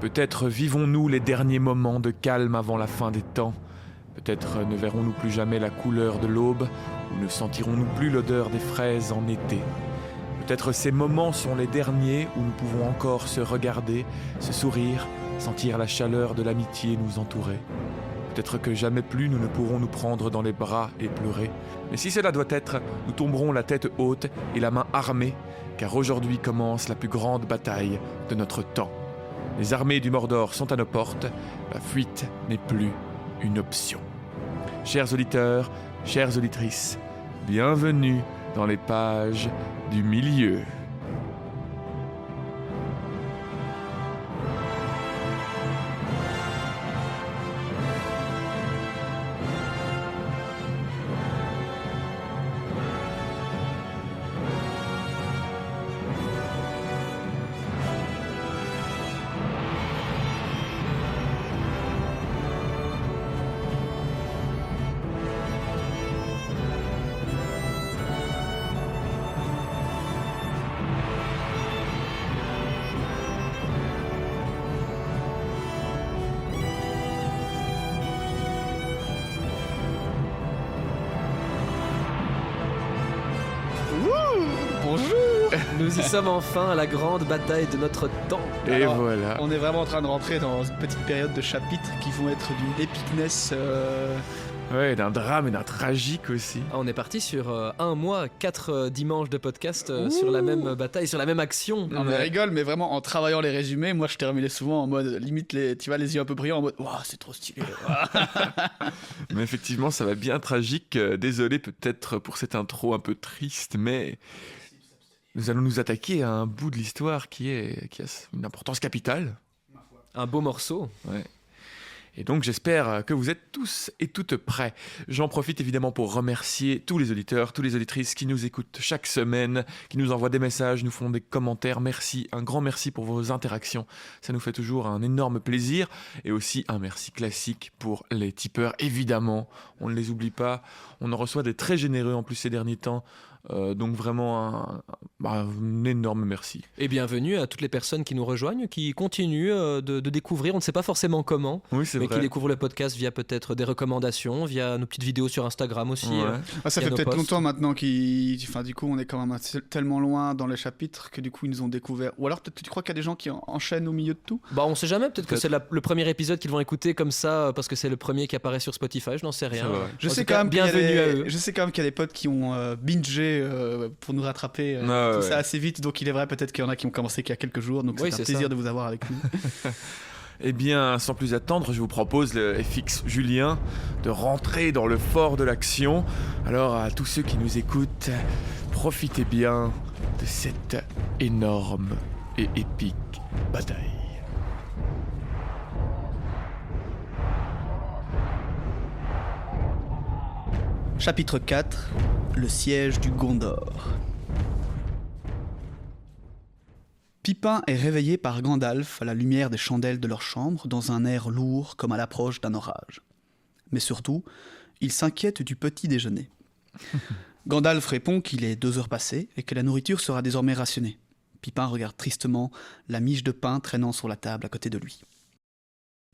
Peut-être vivons-nous les derniers moments de calme avant la fin des temps. Peut-être ne verrons-nous plus jamais la couleur de l'aube, ou ne sentirons-nous plus l'odeur des fraises en été. Peut-être ces moments sont les derniers où nous pouvons encore se regarder, se sourire, sentir la chaleur de l'amitié nous entourer. Peut-être que jamais plus nous ne pourrons nous prendre dans les bras et pleurer. Mais si cela doit être, nous tomberons la tête haute et la main armée, car aujourd'hui commence la plus grande bataille de notre temps. Les armées du Mordor sont à nos portes, la fuite n'est plus une option. Chers auditeurs, chères auditrices, bienvenue dans les pages du milieu. Bonjour. Nous y sommes enfin à la grande bataille de notre temps. Et Alors, voilà. On est vraiment en train de rentrer dans une petite période de chapitres qui vont être d'une épicness. Ouais, d'un drame et d'un tragique aussi. On est parti sur un mois, 4 dimanches de podcast sur la même bataille, sur la même action. On rigole, mais vraiment en travaillant les résumés, moi je terminais souvent en mode limite tu vois les yeux un peu brillants en mode waouh c'est trop stylé. Mais effectivement, ça va bien tragique. Désolé peut-être pour cette intro un peu triste, mais nous allons nous attaquer à un bout de l'histoire qui a une importance capitale. Un beau morceau. Ouais. Et donc j'espère que vous êtes tous et toutes prêts. J'en profite évidemment pour remercier tous les auditeurs, toutes les auditrices qui nous écoutent chaque semaine, qui nous envoient des messages, nous font des commentaires. Merci, un grand merci pour vos interactions. Ça nous fait toujours un énorme plaisir. Et aussi un merci classique pour les tipeurs, évidemment. On ne les oublie pas. On en reçoit des très généreux en plus ces derniers temps. Donc vraiment un énorme merci. Et bienvenue à toutes les personnes qui nous rejoignent, qui continuent de découvrir, on ne sait pas forcément comment, Oui, c'est mais vrai. qui découvrent le podcast via peut-être des recommandations, via nos petites vidéos sur Instagram aussi. Ouais. Ça Il y a fait nos peut-être posts. longtemps maintenant du coup on est quand même tellement loin dans les chapitres que du coup ils nous ont découvert. Ou alors peut-être que tu crois qu'il y a des gens qui enchaînent au milieu de tout. Bah on sait jamais, peut-être que Peut-être. c'est le premier épisode qu'ils vont écouter comme ça, parce que c'est le premier qui apparaît sur Spotify, je n'en sais rien. C'est vrai. Je En sais tout cas, quand même qu'il y a bienvenue à eux. Je sais quand même qu'il y a des potes qui ont bingé pour nous rattraper Ah, tout ouais. ça assez vite. Donc il est vrai peut-être qu'il y en a qui ont commencé qu'il y a quelques jours. Donc Oui, c'est un c'est plaisir ça. de vous avoir avec nous. Eh bien, sans plus attendre, je vous propose le FX Julien de rentrer dans le fort de l'action. Alors, à tous ceux qui nous écoutent, profitez bien de cette énorme et épique bataille. Chapitre 4. Le siège du Gondor. Pipin est réveillé par Gandalf à la lumière des chandelles de leur chambre dans un air lourd comme à l'approche d'un orage. Mais surtout, il s'inquiète du petit déjeuner. Gandalf répond qu'il est 2 heures passées et que la nourriture sera désormais rationnée. Pipin regarde tristement la miche de pain traînant sur la table à côté de lui.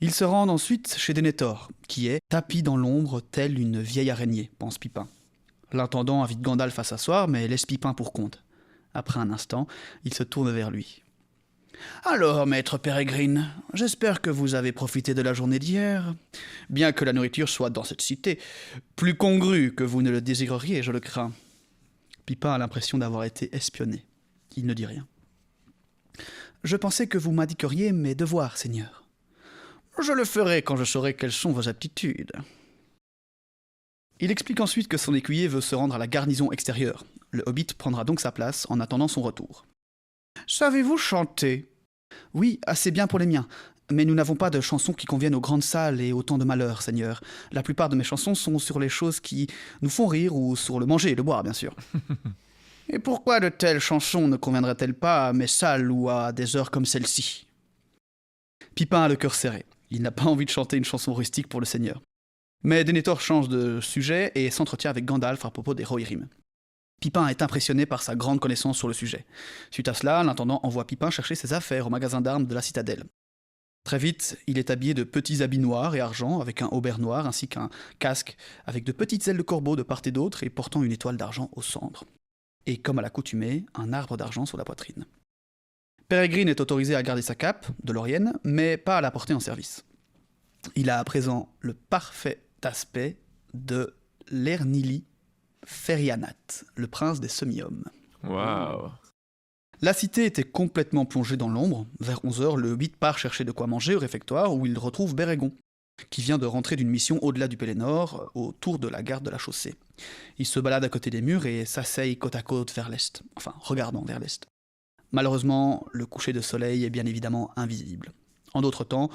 Ils se rendent ensuite chez Denethor, qui est tapis dans l'ombre telle une vieille araignée, pense Pipin. L'intendant invite Gandalf à s'asseoir, mais laisse Pipin pour compte. Après un instant, il se tourne vers lui. « Alors, maître Pérégrine, j'espère que vous avez profité de la journée d'hier. Bien que la nourriture soit dans cette cité, plus congrue que vous ne le désireriez, je le crains. » Pipin a l'impression d'avoir été espionné. Il ne dit rien. « Je pensais que vous m'indiqueriez mes devoirs, seigneur. » « Je le ferai quand je saurai quelles sont vos aptitudes. » Il explique ensuite que son écuyer veut se rendre à la garnison extérieure. Le hobbit prendra donc sa place en attendant son retour. « Savez-vous chanter ?»« Oui, assez bien pour les miens. Mais nous n'avons pas de chansons qui conviennent aux grandes salles et au temps de malheur, seigneur. La plupart de mes chansons sont sur les choses qui nous font rire ou sur le manger et le boire, bien sûr. » « Et pourquoi de telles chansons ne conviendraient-elles pas à mes salles ou à des heures comme celle-ci » Pipin a le cœur serré. Il n'a pas envie de chanter une chanson rustique pour le seigneur. Mais Denethor change de sujet et s'entretient avec Gandalf à propos des Rohirrim. Pipin est impressionné par sa grande connaissance sur le sujet. Suite à cela, l'intendant envoie Pipin chercher ses affaires au magasin d'armes de la citadelle. Très vite, il est habillé de petits habits noirs et argent, avec un haubert noir, ainsi qu'un casque avec de petites ailes de corbeau de part et d'autre et portant une étoile d'argent au centre. Et comme à l'accoutumée, un arbre d'argent sur la poitrine. Peregrine est autorisé à garder sa cape, de laurienne, mais pas à la porter en service. Il a à présent le parfait aspect de l'Ernili Ferianat, le prince des semi-hommes. Waouh. La cité était complètement plongée dans l'ombre. Vers 11h, le hobbit part chercher de quoi manger au réfectoire où il retrouve Bérégon, qui vient de rentrer d'une mission au-delà du Pélénor, autour de la garde de la chaussée. Il se balade à côté des murs et s'asseye côte à côte vers l'est, enfin regardant vers l'est. Malheureusement, le coucher de soleil est bien évidemment invisible. En d'autres temps,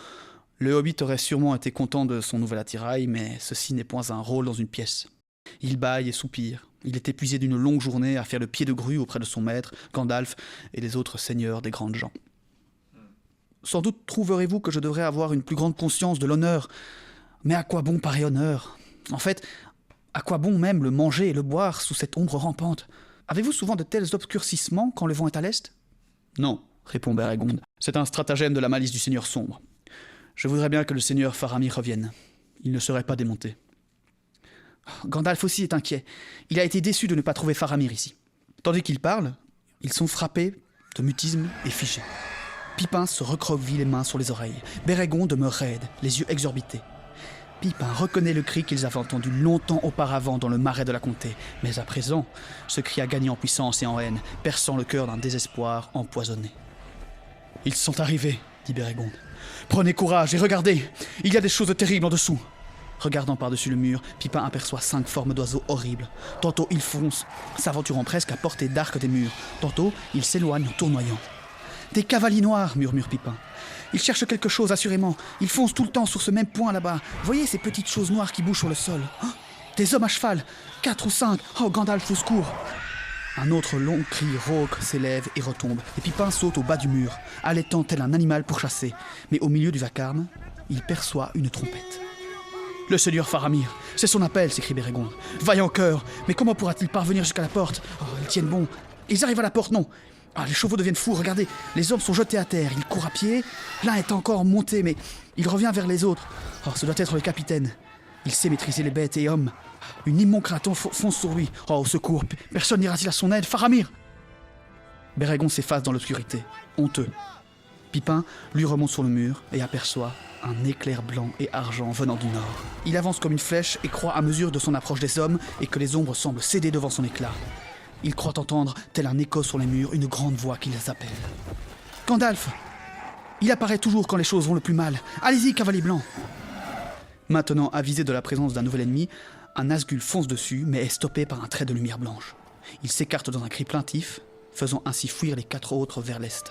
le hobbit aurait sûrement été content de son nouvel attirail, mais ceci n'est point un rôle dans une pièce. Il bâille et soupire. Il est épuisé d'une longue journée à faire le pied de grue auprès de son maître, Gandalf, et des autres seigneurs des grandes gens. Sans doute trouverez-vous que je devrais avoir une plus grande conscience de l'honneur. Mais à quoi bon pareil honneur? En fait, à quoi bon même le manger et le boire sous cette ombre rampante? Avez-vous souvent de tels obscurcissements quand le vent est à l'est? Non, répond Bérégonde. C'est un stratagème de la malice du Seigneur sombre. Je voudrais bien que le Seigneur Faramir revienne. Il ne serait pas démonté. Gandalf aussi est inquiet. Il a été déçu de ne pas trouver Faramir ici. Tandis qu'ils parlent, ils sont frappés de mutisme et figés. Pipin se recroqueville les mains sur les oreilles. Bérégon demeure raide, les yeux exorbités. Pipin reconnaît le cri qu'ils avaient entendu longtemps auparavant dans le marais de la comté. Mais à présent, ce cri a gagné en puissance et en haine, perçant le cœur d'un désespoir empoisonné. « Ils sont arrivés, dit Bérégonde. Prenez courage et regardez, il y a des choses terribles en dessous. » Regardant par-dessus le mur, Pipin aperçoit 5 formes d'oiseaux horribles. Tantôt ils foncent, s'aventurant presque à portée d'arc des murs. Tantôt ils s'éloignent en tournoyant. « Des cavaliers noirs !» murmure Pipin. « Ils cherchent quelque chose, assurément. Ils foncent tout le temps sur ce même point là-bas. Voyez ces petites choses noires qui bougent sur le sol. Oh, des hommes à cheval 4 ou 5. Oh, Gandalf au secours !» Un autre long cri rauque s'élève et retombe, et Pipin saute au bas du mur, allaitant tel un animal pourchassé. Mais au milieu du vacarme, il perçoit une trompette. « Le seigneur Faramir, c'est son appel !» s'écrie Bérégonde. « Vaillant cœur, mais comment pourra-t-il parvenir jusqu'à la porte? Oh, ils tiennent bon. Ils arrivent à la porte, non. Ah, les chevaux deviennent fous, regardez, les hommes sont jetés à terre, ils courent à pied. L'un est encore monté, mais il revient vers les autres. Oh, ce doit être le capitaine. Il sait maîtriser les bêtes et hommes. Une immonde craton fonce sur lui. Oh, au secours, personne n'ira-t-il à son aide? Faramir! Bérégon s'efface dans l'obscurité, honteux. Pipin lui remonte sur le mur et aperçoit un éclair blanc et argent venant du nord. Il avance comme une flèche et croit à mesure de son approche des hommes et que les ombres semblent céder devant son éclat. Il croit entendre, tel un écho sur les murs, une grande voix qui les appelle. « Gandalf! Il apparaît toujours quand les choses vont le plus mal. Allez-y, cavalier blanc !» Maintenant, avisé de la présence d'un nouvel ennemi, un Nazgûl fonce dessus, mais est stoppé par un trait de lumière blanche. Il s'écarte dans un cri plaintif, faisant ainsi fuir les 4 autres vers l'est.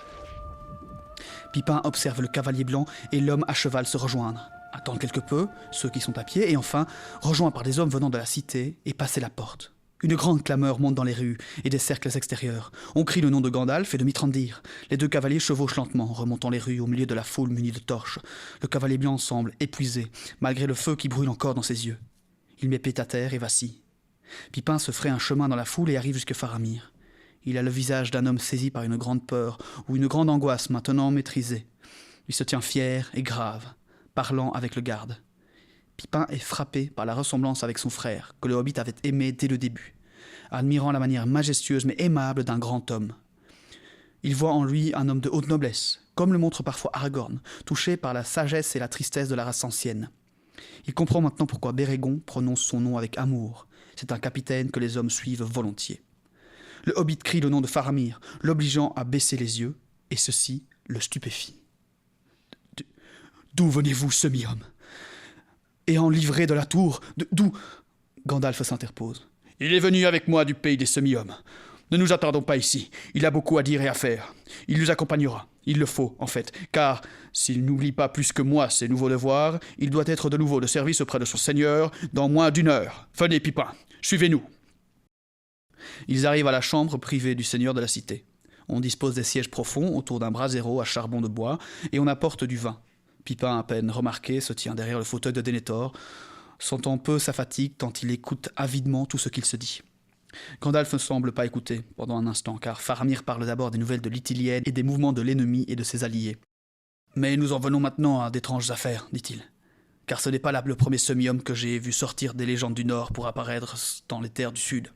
Pipin observe le cavalier blanc et l'homme à cheval se rejoindre, attendre quelque peu, ceux qui sont à pied, et enfin, rejoint par des hommes venant de la cité et passer la porte. Une grande clameur monte dans les rues et des cercles extérieurs. On crie le nom de Gandalf et de Mithrandir. Les 2 cavaliers chevauchent lentement, remontant les rues au milieu de la foule munie de torches. Le cavalier blanc semble épuisé, malgré le feu qui brûle encore dans ses yeux. Il met pied à terre et vacille. Pipin se fraye un chemin dans la foule et arrive jusque Faramir. Il a le visage d'un homme saisi par une grande peur ou une grande angoisse maintenant maîtrisée. Il se tient fier et grave, parlant avec le garde. Pipin est frappé par la ressemblance avec son frère, que le hobbit avait aimé dès le début, admirant la manière majestueuse mais aimable d'un grand homme. Il voit en lui un homme de haute noblesse, comme le montre parfois Aragorn, touché par la sagesse et la tristesse de la race ancienne. Il comprend maintenant pourquoi Bérégon prononce son nom avec amour. C'est un capitaine que les hommes suivent volontiers. Le hobbit crie le nom de Faramir, l'obligeant à baisser les yeux, et ceci le stupéfie. « D'où venez-vous, semi-homme ? Ayant livré de la tour, d'où... » Gandalf s'interpose. « Il est venu avec moi du pays des semi-hommes. Ne nous attardons pas ici, il a beaucoup à dire et à faire. Il nous accompagnera, il le faut, en fait, car s'il n'oublie pas plus que moi ses nouveaux devoirs, il doit être de nouveau de service auprès de son seigneur dans moins d'1 heure. Venez, Pipin, suivez-nous. » Ils arrivent à la chambre privée du seigneur de la cité. On dispose des sièges profonds autour d'un brasero à charbon de bois et on apporte du vin. Pipin, à peine remarqué, se tient derrière le fauteuil de Denethor, sentant peu sa fatigue tant il écoute avidement tout ce qu'il se dit. Gandalf ne semble pas écouter pendant un instant, car Faramir parle d'abord des nouvelles de l'Ithilien et des mouvements de l'ennemi et de ses alliés. Mais nous en venons maintenant à d'étranges affaires, dit-il. Car ce n'est pas là le premier semi-homme que j'ai vu sortir des légendes du Nord pour apparaître dans les terres du Sud.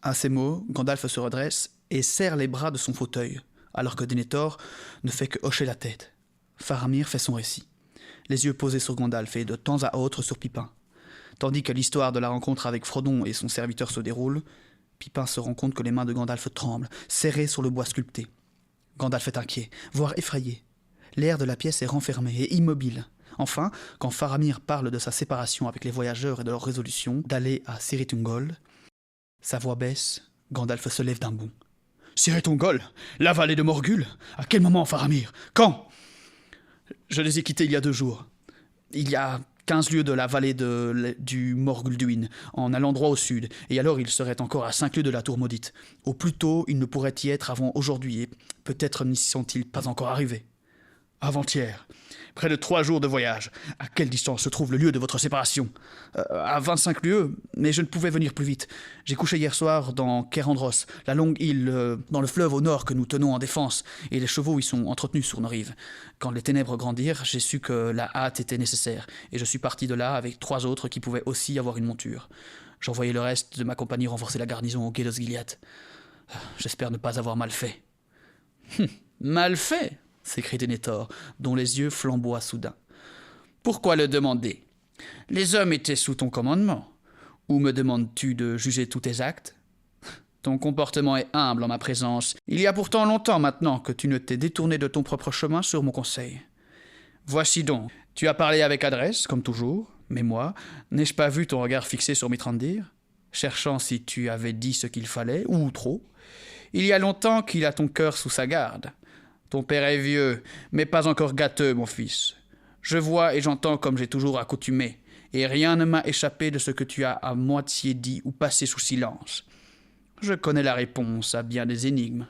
À ces mots, Gandalf se redresse et serre les bras de son fauteuil, alors que Denethor ne fait que hocher la tête. Faramir fait son récit, les yeux posés sur Gandalf et de temps à autre sur Pipin. Tandis que l'histoire de la rencontre avec Frodon et son serviteur se déroule, Pipin se rend compte que les mains de Gandalf tremblent, serrées sur le bois sculpté. Gandalf est inquiet, voire effrayé. L'air de la pièce est renfermé et immobile. Enfin, quand Faramir parle de sa séparation avec les voyageurs et de leur résolution d'aller à Cirith Ungol, sa voix baisse, Gandalf se lève d'un bond. « Cirith Ungol, la vallée de Morgul ? À quel moment, Faramir ? Quand ?»« Je les ai quittés il y a 2 jours. Il y a 15 lieues de la vallée du Morgulduin, en allant droit au sud, et alors ils seraient encore à 5 lieues de la tour maudite. Au plus tôt, ils ne pourraient y être avant aujourd'hui, et peut-être n'y sont-ils pas encore arrivés. » « Avant-hier. Près de 3 jours de voyage. À quelle distance se trouve le lieu de votre séparation ? À 25 lieues, mais je ne pouvais venir plus vite. J'ai couché hier soir dans Kerandros, la longue île dans le fleuve au nord que nous tenons en défense, et les chevaux y sont entretenus sur nos rives. Quand les ténèbres grandirent, j'ai su que la hâte était nécessaire, et je suis parti de là avec 3 autres qui pouvaient aussi avoir une monture. J'envoyai le reste de ma compagnie renforcer la garnison au Gué d'Osgiliath. J'espère ne pas avoir mal fait. « Mal fait ?» s'écrie Denethor, dont les yeux flamboient soudain. « Pourquoi le demander ? Les hommes étaient sous ton commandement. Ou me demandes-tu de juger tous tes actes ? Ton comportement est humble en ma présence. Il y a pourtant longtemps maintenant que tu ne t'es détourné de ton propre chemin sur mon conseil. Voici donc, tu as parlé avec adresse, comme toujours, mais moi, n'ai-je pas vu ton regard fixé sur Mithrandir, cherchant si tu avais dit ce qu'il fallait, ou trop ? Il y a longtemps qu'il a ton cœur sous sa garde. Ton père est vieux, mais pas encore gâteux, mon fils. Je vois et j'entends comme j'ai toujours accoutumé, et rien ne m'a échappé de ce que tu as à moitié dit ou passé sous silence. Je connais la réponse à bien des énigmes.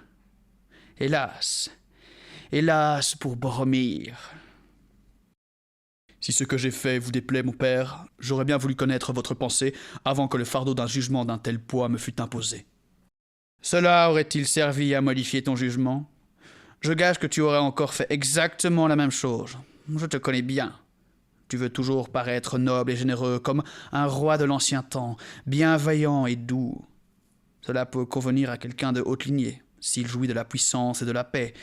Hélas, hélas pour Boromir. Si ce que j'ai fait vous déplaît, mon père, j'aurais bien voulu connaître votre pensée avant que le fardeau d'un jugement d'un tel poids me fût imposé. Cela aurait-il servi à modifier ton jugement ? Je gage que tu aurais encore fait exactement la même chose. Je te connais bien. Tu veux toujours paraître noble et généreux, comme un roi de l'ancien temps, bienveillant et doux. Cela peut convenir à quelqu'un de haute lignée, s'il jouit de la puissance et de la paix,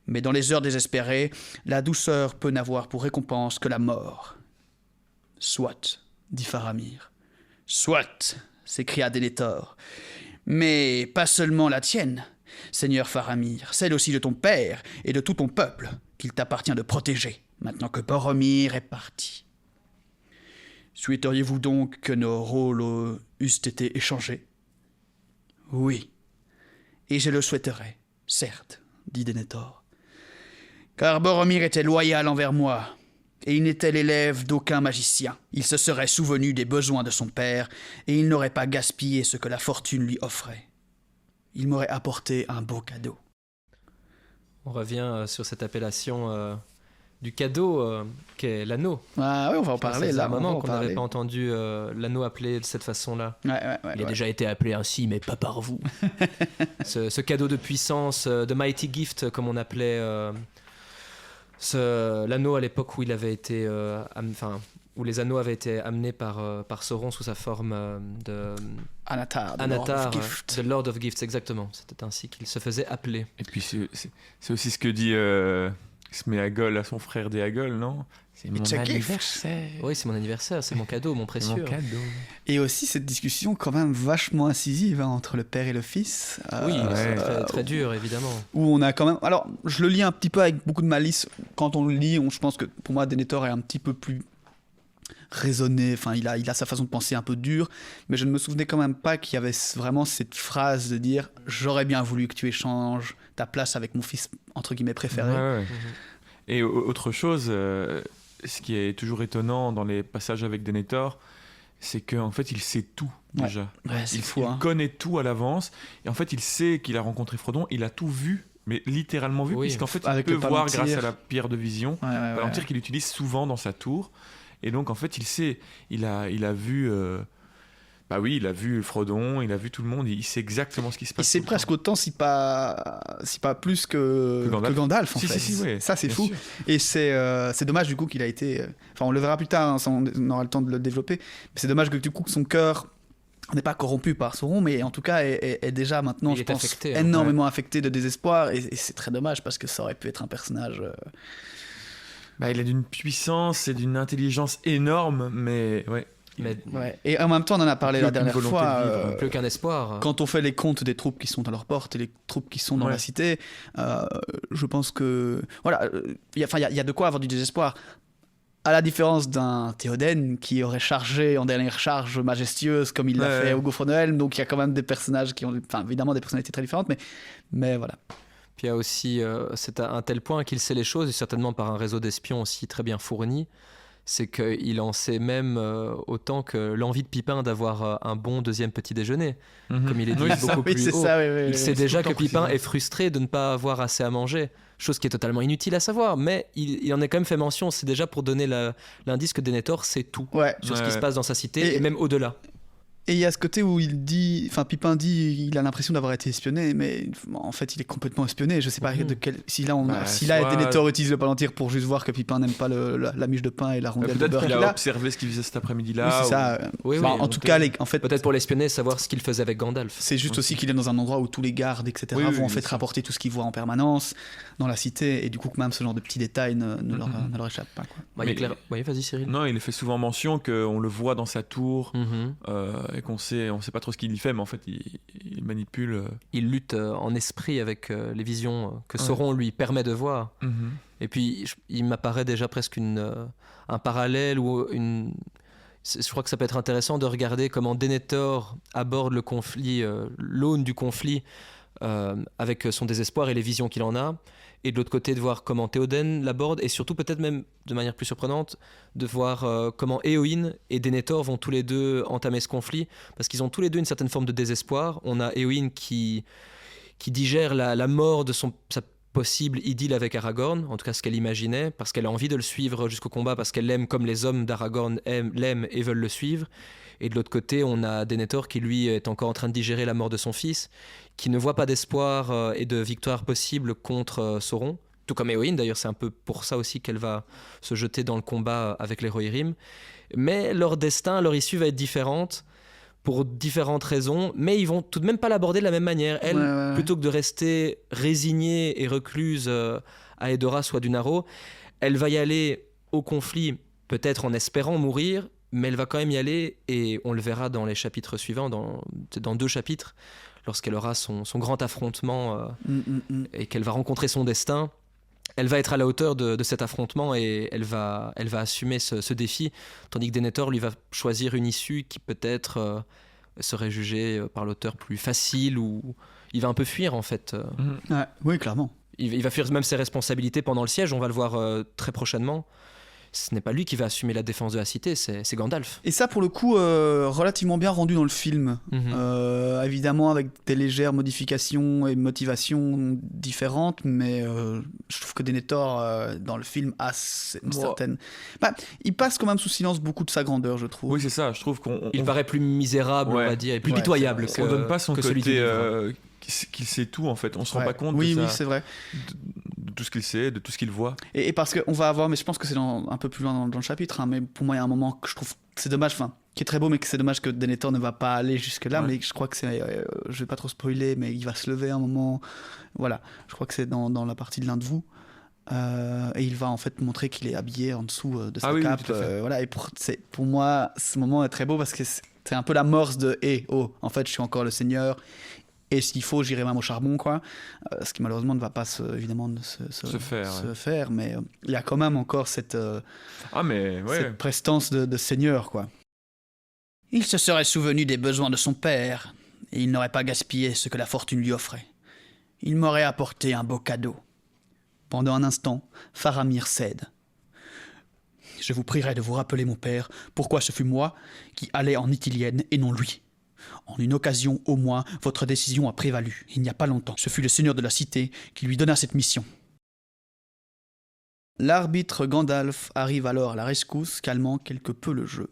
mais dans les heures désespérées, la douceur peut n'avoir pour récompense que la mort. « Soit, dit Faramir. « Soit, s'écria Denethor. Mais pas seulement la tienne. Seigneur Faramir, celle aussi de ton père et de tout ton peuple, qu'il t'appartient de protéger, maintenant que Boromir est parti. Souhaiteriez-vous donc que nos rôles eussent été échangés ? Oui, et je le souhaiterais, certes, dit Denethor. Car Boromir était loyal envers moi, et il n'était l'élève d'aucun magicien. Il se serait souvenu des besoins de son père, et il n'aurait pas gaspillé ce que la fortune lui offrait. Il m'aurait apporté un beau cadeau. » On revient sur cette appellation du cadeau qu'est l'anneau. Ah oui, on va en parler. Ça faisait là, un moment qu'on parler. n'avait pas entendu l'anneau appelé de cette façon-là. Il a déjà été appelé ainsi, mais pas par vous. ce cadeau de puissance, de mighty gift, comme on appelait l'anneau à l'époque où il avait été... où les anneaux avaient été amenés par Sauron sous sa forme de... Anatar, The Lord of Gifts, exactement. C'était ainsi qu'il se faisait appeler. Et puis c'est aussi ce que dit Sméagol à son frère Déagol, non ? C'est mon anniversaire. Oui, c'est mon anniversaire, c'est mon cadeau, mon précieux. Mon cadeau. Et aussi cette discussion quand même vachement incisive entre le père et le fils. Oui, c'est très, très dur, évidemment. Où on a quand même... Alors, je le lis un petit peu avec beaucoup de malice. Quand on le lit, je pense que pour moi, Denethor est un petit peu plus raisonné, enfin il a sa façon de penser un peu dure, mais je ne me souvenais quand même pas qu'il y avait vraiment cette phrase de dire « j'aurais bien voulu que tu échanges ta place avec mon fils entre guillemets préféré ». Ouais. Et autre chose, ce qui est toujours étonnant dans les passages avec Denethor, c'est qu'en fait il sait tout déjà. Ouais, c'est fou, il connaît tout à l'avance, et en fait il sait qu'il a rencontré Frodon, il a tout vu, mais littéralement vu, puisqu'en fait il peut voir grâce à la pierre de vision, Palantir qu'il utilise souvent dans sa tour. Et donc, en fait, il sait, il a vu Bah oui, il a vu Frodon, il a vu tout le monde, il sait exactement ce qui se Il passe. sait tout le presque temps. autant, si pas plus que Gandalf en fait. Si, ouais, ça, c'est bien fou. sûr. Et c'est dommage du coup qu'il a été. Enfin, on le verra plus tard, hein, on aura le temps de le développer. Mais c'est dommage que du coup son cœur n'est pas corrompu par Sauron, mais en tout cas est déjà maintenant, Il je est pense, affecté, hein. énormément affecté de désespoir. Et c'est très dommage parce que ça aurait pu être un personnage. Bah, il a d'une puissance et d'une intelligence énorme, mais ouais. Mais Ouais. Et en même temps, on en a parlé Plus la aucune dernière volonté fois. de vivre. plus qu'un espoir. Quand on fait les comptes des troupes qui sont à leur porte et les troupes qui sont dans Ouais. la cité, je pense que voilà, il y a de quoi avoir du désespoir. À la différence d'un Théoden qui aurait chargé en dernière charge majestueuse comme il l'a Ouais. fait au Gouffre de Helm, donc il y a quand même des personnages qui ont, enfin évidemment des personnalités très différentes, mais voilà. Puis il y a aussi, c'est à un tel point qu'il sait les choses, et certainement par un réseau d'espions aussi très bien fourni, c'est qu'il en sait même autant que l'envie de Pipin d'avoir un bon deuxième petit déjeuner. Comme il est dit Oui, beaucoup oui, plus c'est haut. ça, oui, Il sait c'est déjà tout le que temps Pipin précisé. est frustré de ne pas avoir assez à manger, chose qui est totalement inutile à savoir, mais il en a quand même fait mention, c'est déjà pour donner l'indice que Denethor sait tout Ouais. sur ce qui Ouais. se passe dans sa cité, Et- et même au-delà. Et il y a ce côté où Pipin dit, il a l'impression d'avoir été espionné, mais en fait, il est complètement espionné. Je sais pas Mhm. de quel. Si Bah, là, soit- Denethor utilise le palantir pour juste voir que Pipin n'aime pas la miche de pain et la rondelle de Peut-être beurre qu'il qu'il a a. observé ce qu'il faisait cet Oui, après-midi-là. c'est ça. Oui, Enfin, oui, en tout cas, en fait, Peut-être pour l'espionner, savoir ce qu'il faisait avec Gandalf. c'est juste aussi qu'il est dans un endroit où tous les gardes, etc., Oui, oui, vont en bien fait sûr. rapporter tout ce qu'ils voient en permanence dans la cité, et du coup, que même ce genre de petits détails ne leur échappe pas. Quoi. Bah, il est clair. Oui, vas-y Cyril. Non, il fait souvent mention qu'on le voit dans sa tour Mhm. et on sait pas trop ce qu'il y fait, mais en fait, il manipule. Il lutte en esprit avec les visions que Ouais. Sauron lui permet de voir. Mhm. Et puis, il m'apparaît déjà presque un parallèle ou je crois que ça peut être intéressant de regarder comment Denethor aborde le conflit, l'aune du conflit avec son désespoir et les visions qu'il en a. Et de l'autre côté, de voir comment Théoden l'aborde, et surtout peut-être même de manière plus surprenante, de voir comment Éowyn et Denethor vont tous les deux entamer ce conflit, parce qu'ils ont tous les deux une certaine forme de désespoir. On a Éowyn qui digère la mort de sa possible idylle avec Aragorn, en tout cas ce qu'elle imaginait, parce qu'elle a envie de le suivre jusqu'au combat, parce qu'elle l'aime comme les hommes d'Aragorn l'aiment et veulent le suivre. Et de l'autre côté, on a Denethor qui, lui, est encore en train de digérer la mort de son fils, qui ne voit pas d'espoir et de victoire possible contre Sauron. Tout comme Éowyn, d'ailleurs, c'est un peu pour ça aussi qu'elle va se jeter dans le combat avec les Rohirrim. Mais leur destin, leur issue va être différente pour différentes raisons, mais ils vont tout de même pas l'aborder de la même manière. Elle, Ouais. plutôt que de rester résignée et recluse à Edoras ou à Dunaro, elle va y aller au conflit, peut-être en espérant mourir, mais elle va quand même y aller, et on le verra dans les chapitres suivants, dans 2 chapitres, lorsqu'elle aura son grand affrontement et qu'elle va rencontrer son destin. Elle va être à la hauteur de cet affrontement, et elle va assumer ce défi, tandis que Denethor lui va choisir une issue qui peut-être serait jugée par l'auteur plus facile, ou il va un peu fuir en fait. Mhm. Ouais. Oui, clairement. Il va fuir même ses responsabilités pendant le siège, on va le voir très prochainement. Ce n'est pas lui qui va assumer la défense de la cité, c'est Gandalf. Et ça, pour le coup, relativement bien rendu dans le film. Mhm. Évidemment, avec des légères modifications et motivations différentes, mais je trouve que Denethor, dans le film, a une certaine... Bah, il passe quand même sous silence beaucoup de sa grandeur, je trouve. Oui, c'est ça. Je trouve qu'on Il paraît plus misérable, Ouais. on va dire, et plus Ouais, pitoyable c'est que, on donne pas son que celui du côté livre. qu'il sait tout en fait. On se rend Ouais. pas compte Oui, de, oui, ça- c'est vrai. de tout ce qu'il sait, de tout ce qu'il voit. Et parce qu'on va avoir, mais je pense que c'est un peu plus loin dans le chapitre, hein, mais pour moi, il y a un moment que je trouve que c'est dommage, enfin, qui est très beau, mais que c'est dommage que Denethor ne va pas aller jusque-là, Ouais. mais je crois que c'est, je vais pas trop spoiler, mais il va se lever un moment, voilà, je crois que c'est dans la partie de l'un de vous, et il va en fait montrer qu'il est habillé en dessous de sa Ah oui, oui, cape, tout à fait. voilà, et pour moi, ce moment est très beau parce que c'est un peu l'amorce de, en fait, je suis encore le seigneur, et s'il faut, j'irai même au charbon, quoi. Ce qui malheureusement ne va pas évidemment Se faire, faire, mais il y a quand même encore cette Ah mais ouais. cette prestance de seigneur, quoi. Il se serait souvenu des besoins de son père, et il n'aurait pas gaspillé ce que la fortune lui offrait. Il m'aurait apporté un beau cadeau. Pendant un instant, Faramir cède. Je vous prierai de vous rappeler, mon père, pourquoi ce fut moi qui allais en Ithilienne et non lui. En une occasion, au moins, votre décision a prévalu. Il n'y a pas longtemps, ce fut le seigneur de la cité qui lui donna cette mission. L'arbitre Gandalf arrive alors à la rescousse, calmant quelque peu le jeu.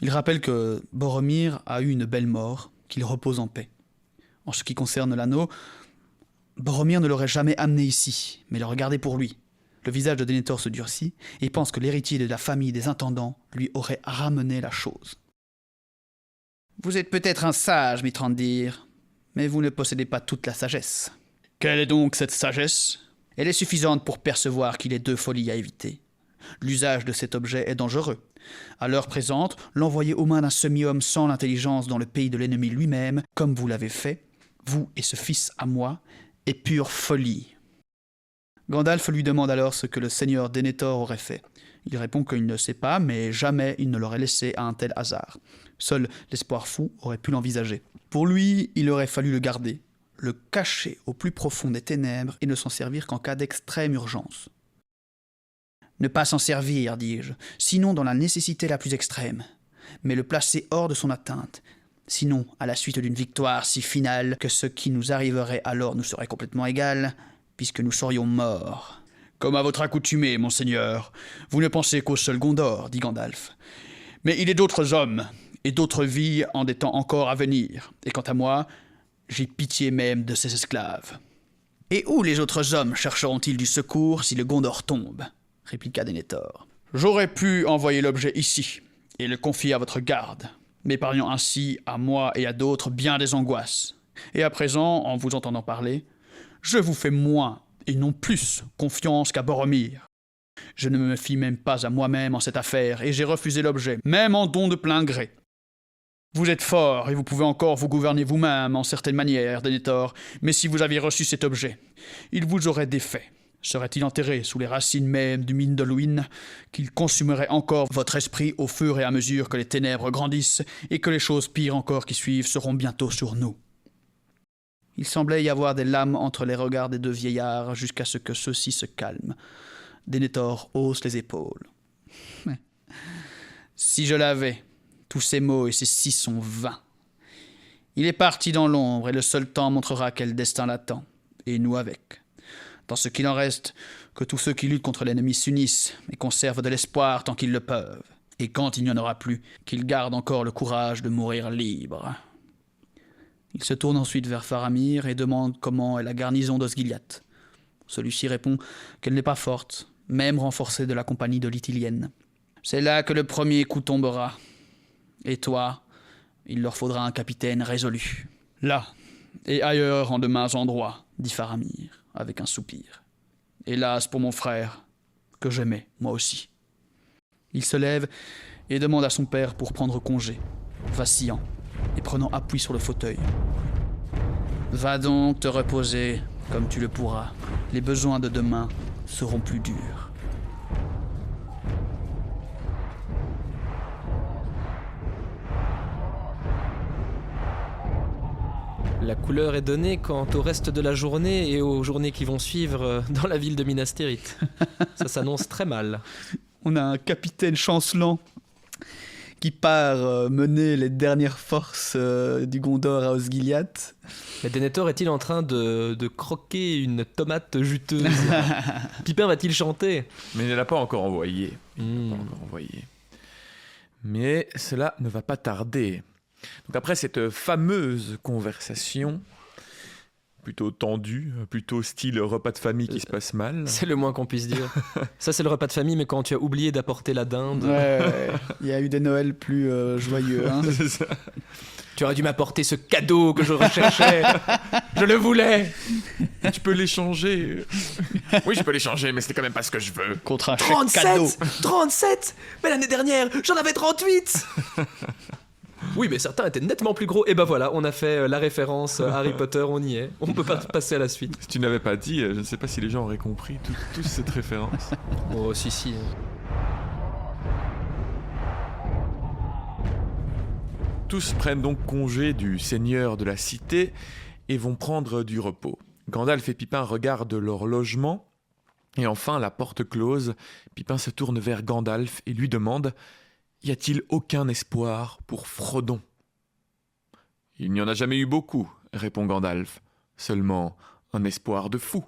Il rappelle que Boromir a eu une belle mort, qu'il repose en paix. En ce qui concerne l'anneau, Boromir ne l'aurait jamais amené ici, mais le regardait pour lui. Le visage de Denethor se durcit et il pense que l'héritier de la famille des intendants lui aurait ramené la chose. Vous êtes peut-être un sage, Mithrandir, mais vous ne possédez pas toute la sagesse. Quelle est donc cette sagesse ? Elle est suffisante pour percevoir qu'il est deux folies à éviter. L'usage de cet objet est dangereux. À l'heure présente, l'envoyer aux mains d'un semi-homme sans l'intelligence dans le pays de l'ennemi lui-même, comme vous l'avez fait, vous et ce fils à moi, est pure folie. Gandalf lui demande alors ce que le seigneur Denethor aurait fait. Il répond qu'il ne sait pas, mais jamais il ne l'aurait laissé à un tel hasard. Seul l'espoir fou aurait pu l'envisager. Pour lui, il aurait fallu le garder, le cacher au plus profond des ténèbres et ne s'en servir qu'en cas d'extrême urgence. Ne pas s'en servir, dis-je, sinon dans la nécessité la plus extrême, mais le placer hors de son atteinte, sinon à la suite d'une victoire si finale que ce qui nous arriverait alors nous serait complètement égal, puisque nous serions morts. Comme à votre accoutumée, monseigneur, vous ne pensez qu'au seul Gondor, dit Gandalf. Mais il est d'autres hommes, et d'autres vies en des temps encore à venir, et quant à moi, j'ai pitié même de ces esclaves. Et où les autres hommes chercheront-ils du secours si le Gondor tombe ? Répliqua Denethor. J'aurais pu envoyer l'objet ici, et le confier à votre garde, m'épargnant ainsi à moi et à d'autres bien des angoisses. Et à présent, en vous entendant parler, je vous fais moins, et non plus, confiance qu'à Boromir. Je ne me fie même pas à moi-même en cette affaire, et j'ai refusé l'objet, même en don de plein gré. Vous êtes fort, et vous pouvez encore vous gouverner vous-même en certaines manières, Denethor, mais si vous aviez reçu cet objet, il vous aurait défait. Serait-il enterré sous les racines mêmes du Mindolluin, qu'il consumerait encore votre esprit au fur et à mesure que les ténèbres grandissent, et que les choses pires encore qui suivent seront bientôt sur nous. Il semblait y avoir des lames entre les regards des deux vieillards jusqu'à ce que ceux-ci se calment. Denethor hausse les épaules. Si je l'avais, tous ces mots et ces si sont vains. Il est parti dans l'ombre et le seul temps montrera quel destin l'attend, et nous avec. Dans ce qu'il en reste, que tous ceux qui luttent contre l'ennemi s'unissent et conservent de l'espoir tant qu'ils le peuvent, et quand il n'y en aura plus, qu'ils gardent encore le courage de mourir libres. Il se tourne ensuite vers Faramir et demande comment est la garnison d'Osgiliath. Celui-ci répond qu'elle n'est pas forte, même renforcée de la compagnie de l'Ithilienne. C'est là que le premier coup tombera. Et toi, il leur faudra un capitaine résolu. Là, et ailleurs en de maints endroits, dit Faramir, avec un soupir. Hélas pour mon frère, que j'aimais, moi aussi. Il se lève et demande à son père pour prendre congé, vacillant et prenant appui sur le fauteuil. Va donc te reposer, comme tu le pourras. Les besoins de demain seront plus durs. La couleur est donnée quant au reste de la journée et aux journées qui vont suivre dans la ville de Minas Tirith. Ça s'annonce très mal. On a un capitaine chancelant qui part mener les dernières forces du Gondor à Osgiliath. Mais Denethor est-il en train de croquer une tomate juteuse? Pippin va-t-il chanter? Mais il ne l'a pas encore envoyé. Mais cela ne va pas tarder. Donc après cette fameuse conversation, plutôt tendue, plutôt style repas de famille qui se passe mal. C'est le moins qu'on puisse dire. Ça, c'est le repas de famille, mais quand tu as oublié d'apporter la dinde. Ouais. Il y a eu des Noëls plus joyeux. Hein. C'est ça. Tu aurais dû m'apporter ce cadeau que je recherchais. Je le voulais. Tu peux l'échanger. Oui, je peux l'échanger, mais c'était quand même pas ce que je veux. Contre un chèque cadeau. 37. Mais l'année dernière, j'en avais 38. Oui, mais certains étaient nettement plus gros. Et ben voilà, on a fait la référence Harry Potter, on y est. On peut pas passer à la suite. Si tu n'avais pas dit, je ne sais pas si les gens auraient compris toute cette référence. Oh, si. Tous prennent donc congé du seigneur de la cité et vont prendre du repos. Gandalf et Pippin regardent leur logement. Et enfin, la porte close, Pippin se tourne vers Gandalf et lui demande: y a-t-il aucun espoir pour Frodon ? Il n'y en a jamais eu beaucoup, répond Gandalf. Seulement un espoir de fou.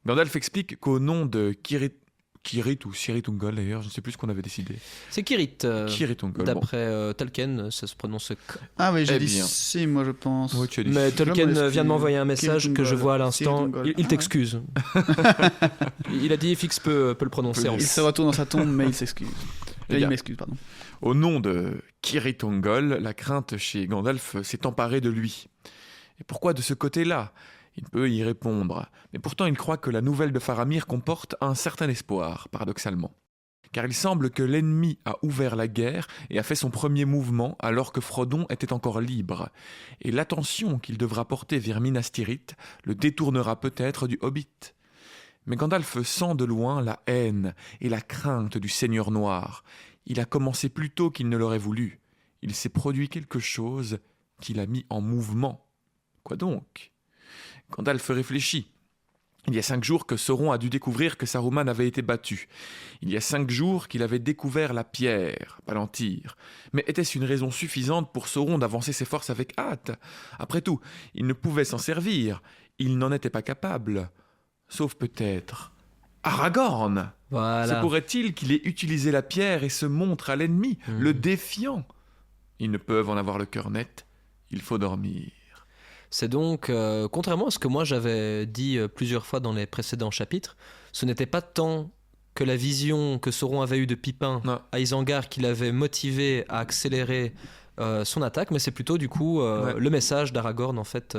Gandalf explique qu'au nom de Kirit ou Sirit-Ungol d'ailleurs, je ne sais plus ce qu'on avait décidé. C'est Kirit. Kirit-Ungol. D'après Tolkien, ça se prononce K. Ah oui, j'ai Eh dit bien. si, moi je pense. Oui, tu as dit. Mais Je Tolkien m'excuse. vient de m'envoyer un message que je vois à l'instant. Sirit-Ungol. Il Ah, t'excuse. Il a dit Fix peut le prononcer en Il se retourne dans sa tombe, mais il s'excuse. Eh Il bien. m'excuse, pardon. Au nom de Kirit-Ungol, la crainte chez Gandalf s'est emparée de lui. Et pourquoi de ce côté-là? Il peut y répondre. Mais pourtant, il croit que la nouvelle de Faramir comporte un certain espoir, paradoxalement. Car il semble que l'ennemi a ouvert la guerre et a fait son premier mouvement alors que Frodon était encore libre. Et l'attention qu'il devra porter vers Minas Tirith le détournera peut-être du Hobbit. Mais Gandalf sent de loin la haine et la crainte du Seigneur Noir. Il a commencé plus tôt qu'il ne l'aurait voulu. Il s'est produit quelque chose qui l'a mis en mouvement. Quoi donc? Gandalf réfléchit. Il y a 5 jours que Sauron a dû découvrir que Saruman avait été battu. Il y a 5 jours qu'il avait découvert la pierre, Palantir. Mais était-ce une raison suffisante pour Sauron d'avancer ses forces avec hâte? Après tout, il ne pouvait s'en servir. Il n'en était pas capable. Sauf peut-être Aragorn. Voilà. Se pourrait-il qu'il ait utilisé la pierre et se montre à l'ennemi, le défiant? Ils ne peuvent en avoir le cœur net. Il faut dormir. C'est donc, contrairement à ce que moi j'avais dit plusieurs fois dans les précédents chapitres, ce n'était pas tant que la vision que Sauron avait eue de Pippin Non. à Isengard qui l'avait motivé à accélérer son attaque, mais c'est plutôt du coup le message d'Aragorn, en fait,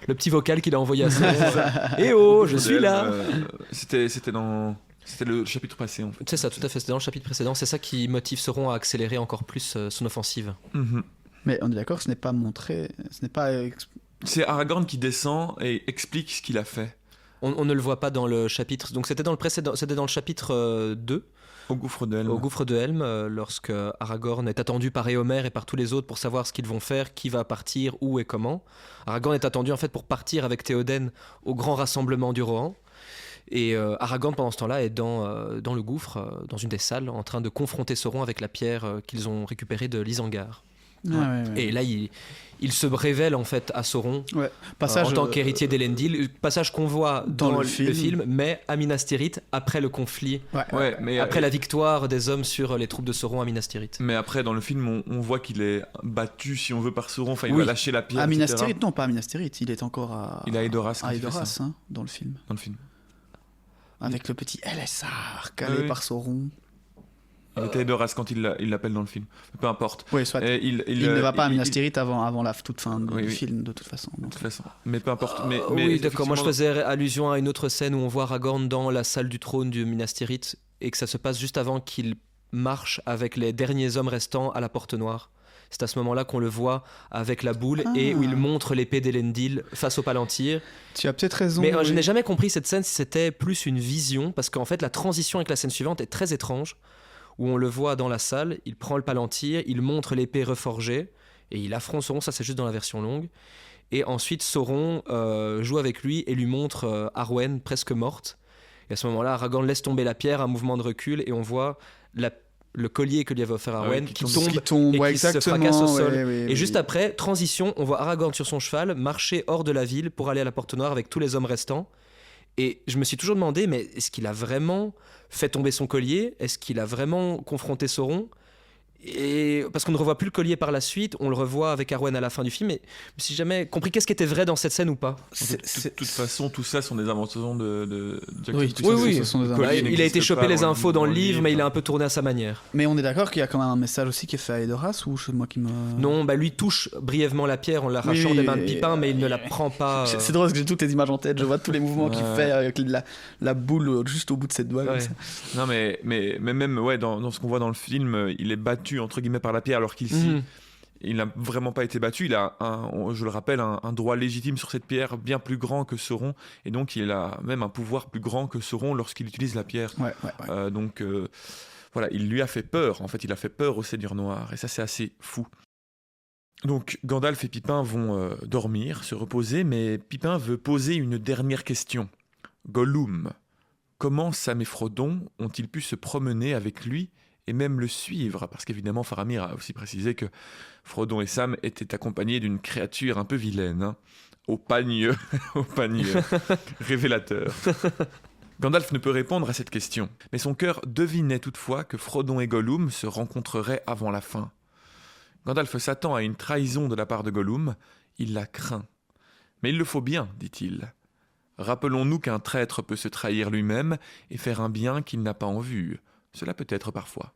le petit vocal qu'il a envoyé à Sauron. Eh oh, je suis là. C'était le chapitre passé en fait. C'est ça, tout à fait, c'était dans le chapitre précédent. C'est ça qui motive Sauron à accélérer encore plus son offensive. Mhm. Mais on est d'accord, ce n'est pas montré, ce n'est pas. C'est Aragorn qui descend et explique ce qu'il a fait On ne le voit pas dans le chapitre, donc c'était dans le précédent, c'était dans le chapitre 2. au gouffre de Helm. Au gouffre de Helm, lorsque Aragorn est attendu par Éomer et par tous les autres pour savoir ce qu'ils vont faire, qui va partir, où et comment. Aragorn est attendu en fait pour partir avec Théoden au grand rassemblement du Rohan. Et Aragorn pendant ce temps-là est dans le gouffre, dans une des salles, en train de confronter Sauron avec la pierre qu'ils ont récupérée de l'Isengard. Et là, il se révèle en fait à Sauron Passage, en tant qu'héritier d'Elendil, passage qu'on voit dans le film, mais à Minas Tirith après le conflit, mais après la victoire des hommes sur les troupes de Sauron à Minas Tirith. Mais après, dans le film, on voit qu'il est battu, si on veut, par Sauron. Enfin, il va lâcher la pierre. À Minas etc. Tirith, non, pas à Minas Tirith. Il est encore à. Il est à Edoras. À Edoras, hein, dans le film. Avec le petit Elessar calé par Sauron. Il était à Edoras quand il l'appelle dans le film. Peu importe. Oui, soit. Il ne va pas à Minas Tirith avant la toute fin du film, de toute façon. De toute façon. Mais peu importe. Mais oui, d'accord. Moi, je faisais allusion à une autre scène où on voit Aragorn dans la salle du trône du Minas Tirith et que ça se passe juste avant qu'il marche avec les derniers hommes restants à la Porte Noire. C'est à ce moment-là qu'on le voit avec la boule et où il montre l'épée d'Elendil face au Palantir. Tu as peut-être raison. Mais je n'ai jamais compris cette scène si c'était plus une vision, parce qu'en fait la transition avec la scène suivante est très étrange, où on le voit dans la salle, il prend le Palantir, il montre l'épée reforgée et il affronte Sauron, ça c'est juste dans la version longue. Et ensuite Sauron joue avec lui et lui montre Arwen presque morte. Et à ce moment-là, Aragorn laisse tomber la pierre, un mouvement de recul, et on voit le collier que lui avait offert Arwen qui tombe et qui se fracasse au sol. Et juste après, transition, on voit Aragorn sur son cheval marcher hors de la ville pour aller à la Porte Noire avec tous les hommes restants. Et je me suis toujours demandé, mais est-ce qu'il a vraiment fait tomber son collier? Est-ce qu'il a vraiment confronté Sauron? Et parce qu'on ne revoit plus le collier par la suite, on le revoit avec Arwen à la fin du film, mais je me suis jamais compris qu'est-ce qui était vrai dans cette scène ou pas. De toute façon, tout ça sont des inventions de Jack Oui, Tolkien. ce sont des inventions. Il a été chopé les infos dans le livre, mais il a un peu tourné à sa manière. Mais on est d'accord qu'il y a quand même un message aussi qui est fait à Edoras, ou c'est moi qui me... Non, lui touche brièvement la pierre en l'arrachant des mains de Pippin, mais il ne la prend pas. C'est drôle parce que j'ai toutes les images en tête, je vois tous les mouvements qu'il fait avec la boule juste au bout de ses doigts. Comme ça. Non, mais même dans ce qu'on voit dans le film, il est battu entre guillemets par la pierre, alors qu'ici, il n'a vraiment pas été battu. Il a, je le rappelle, un droit légitime sur cette pierre bien plus grand que Sauron, et donc il a même un pouvoir plus grand que Sauron lorsqu'il utilise la pierre. Donc voilà, il lui a fait peur. En fait, il a fait peur au Seigneur Noir, et ça, c'est assez fou. Donc Gandalf et Pippin vont dormir, se reposer, mais Pippin veut poser une dernière question. Gollum, comment Sam et Frodon ont-ils pu se promener avec lui et même le suivre? Parce qu'évidemment, Faramir a aussi précisé que Frodon et Sam étaient accompagnés d'une créature un peu vilaine, au pagne révélateur. Gandalf ne peut répondre à cette question, mais son cœur devinait toutefois que Frodon et Gollum se rencontreraient avant la fin. Gandalf s'attend à une trahison de la part de Gollum, il la craint. Mais il le faut bien, dit-il. Rappelons-nous qu'un traître peut se trahir lui-même et faire un bien qu'il n'a pas en vue. Cela peut être parfois.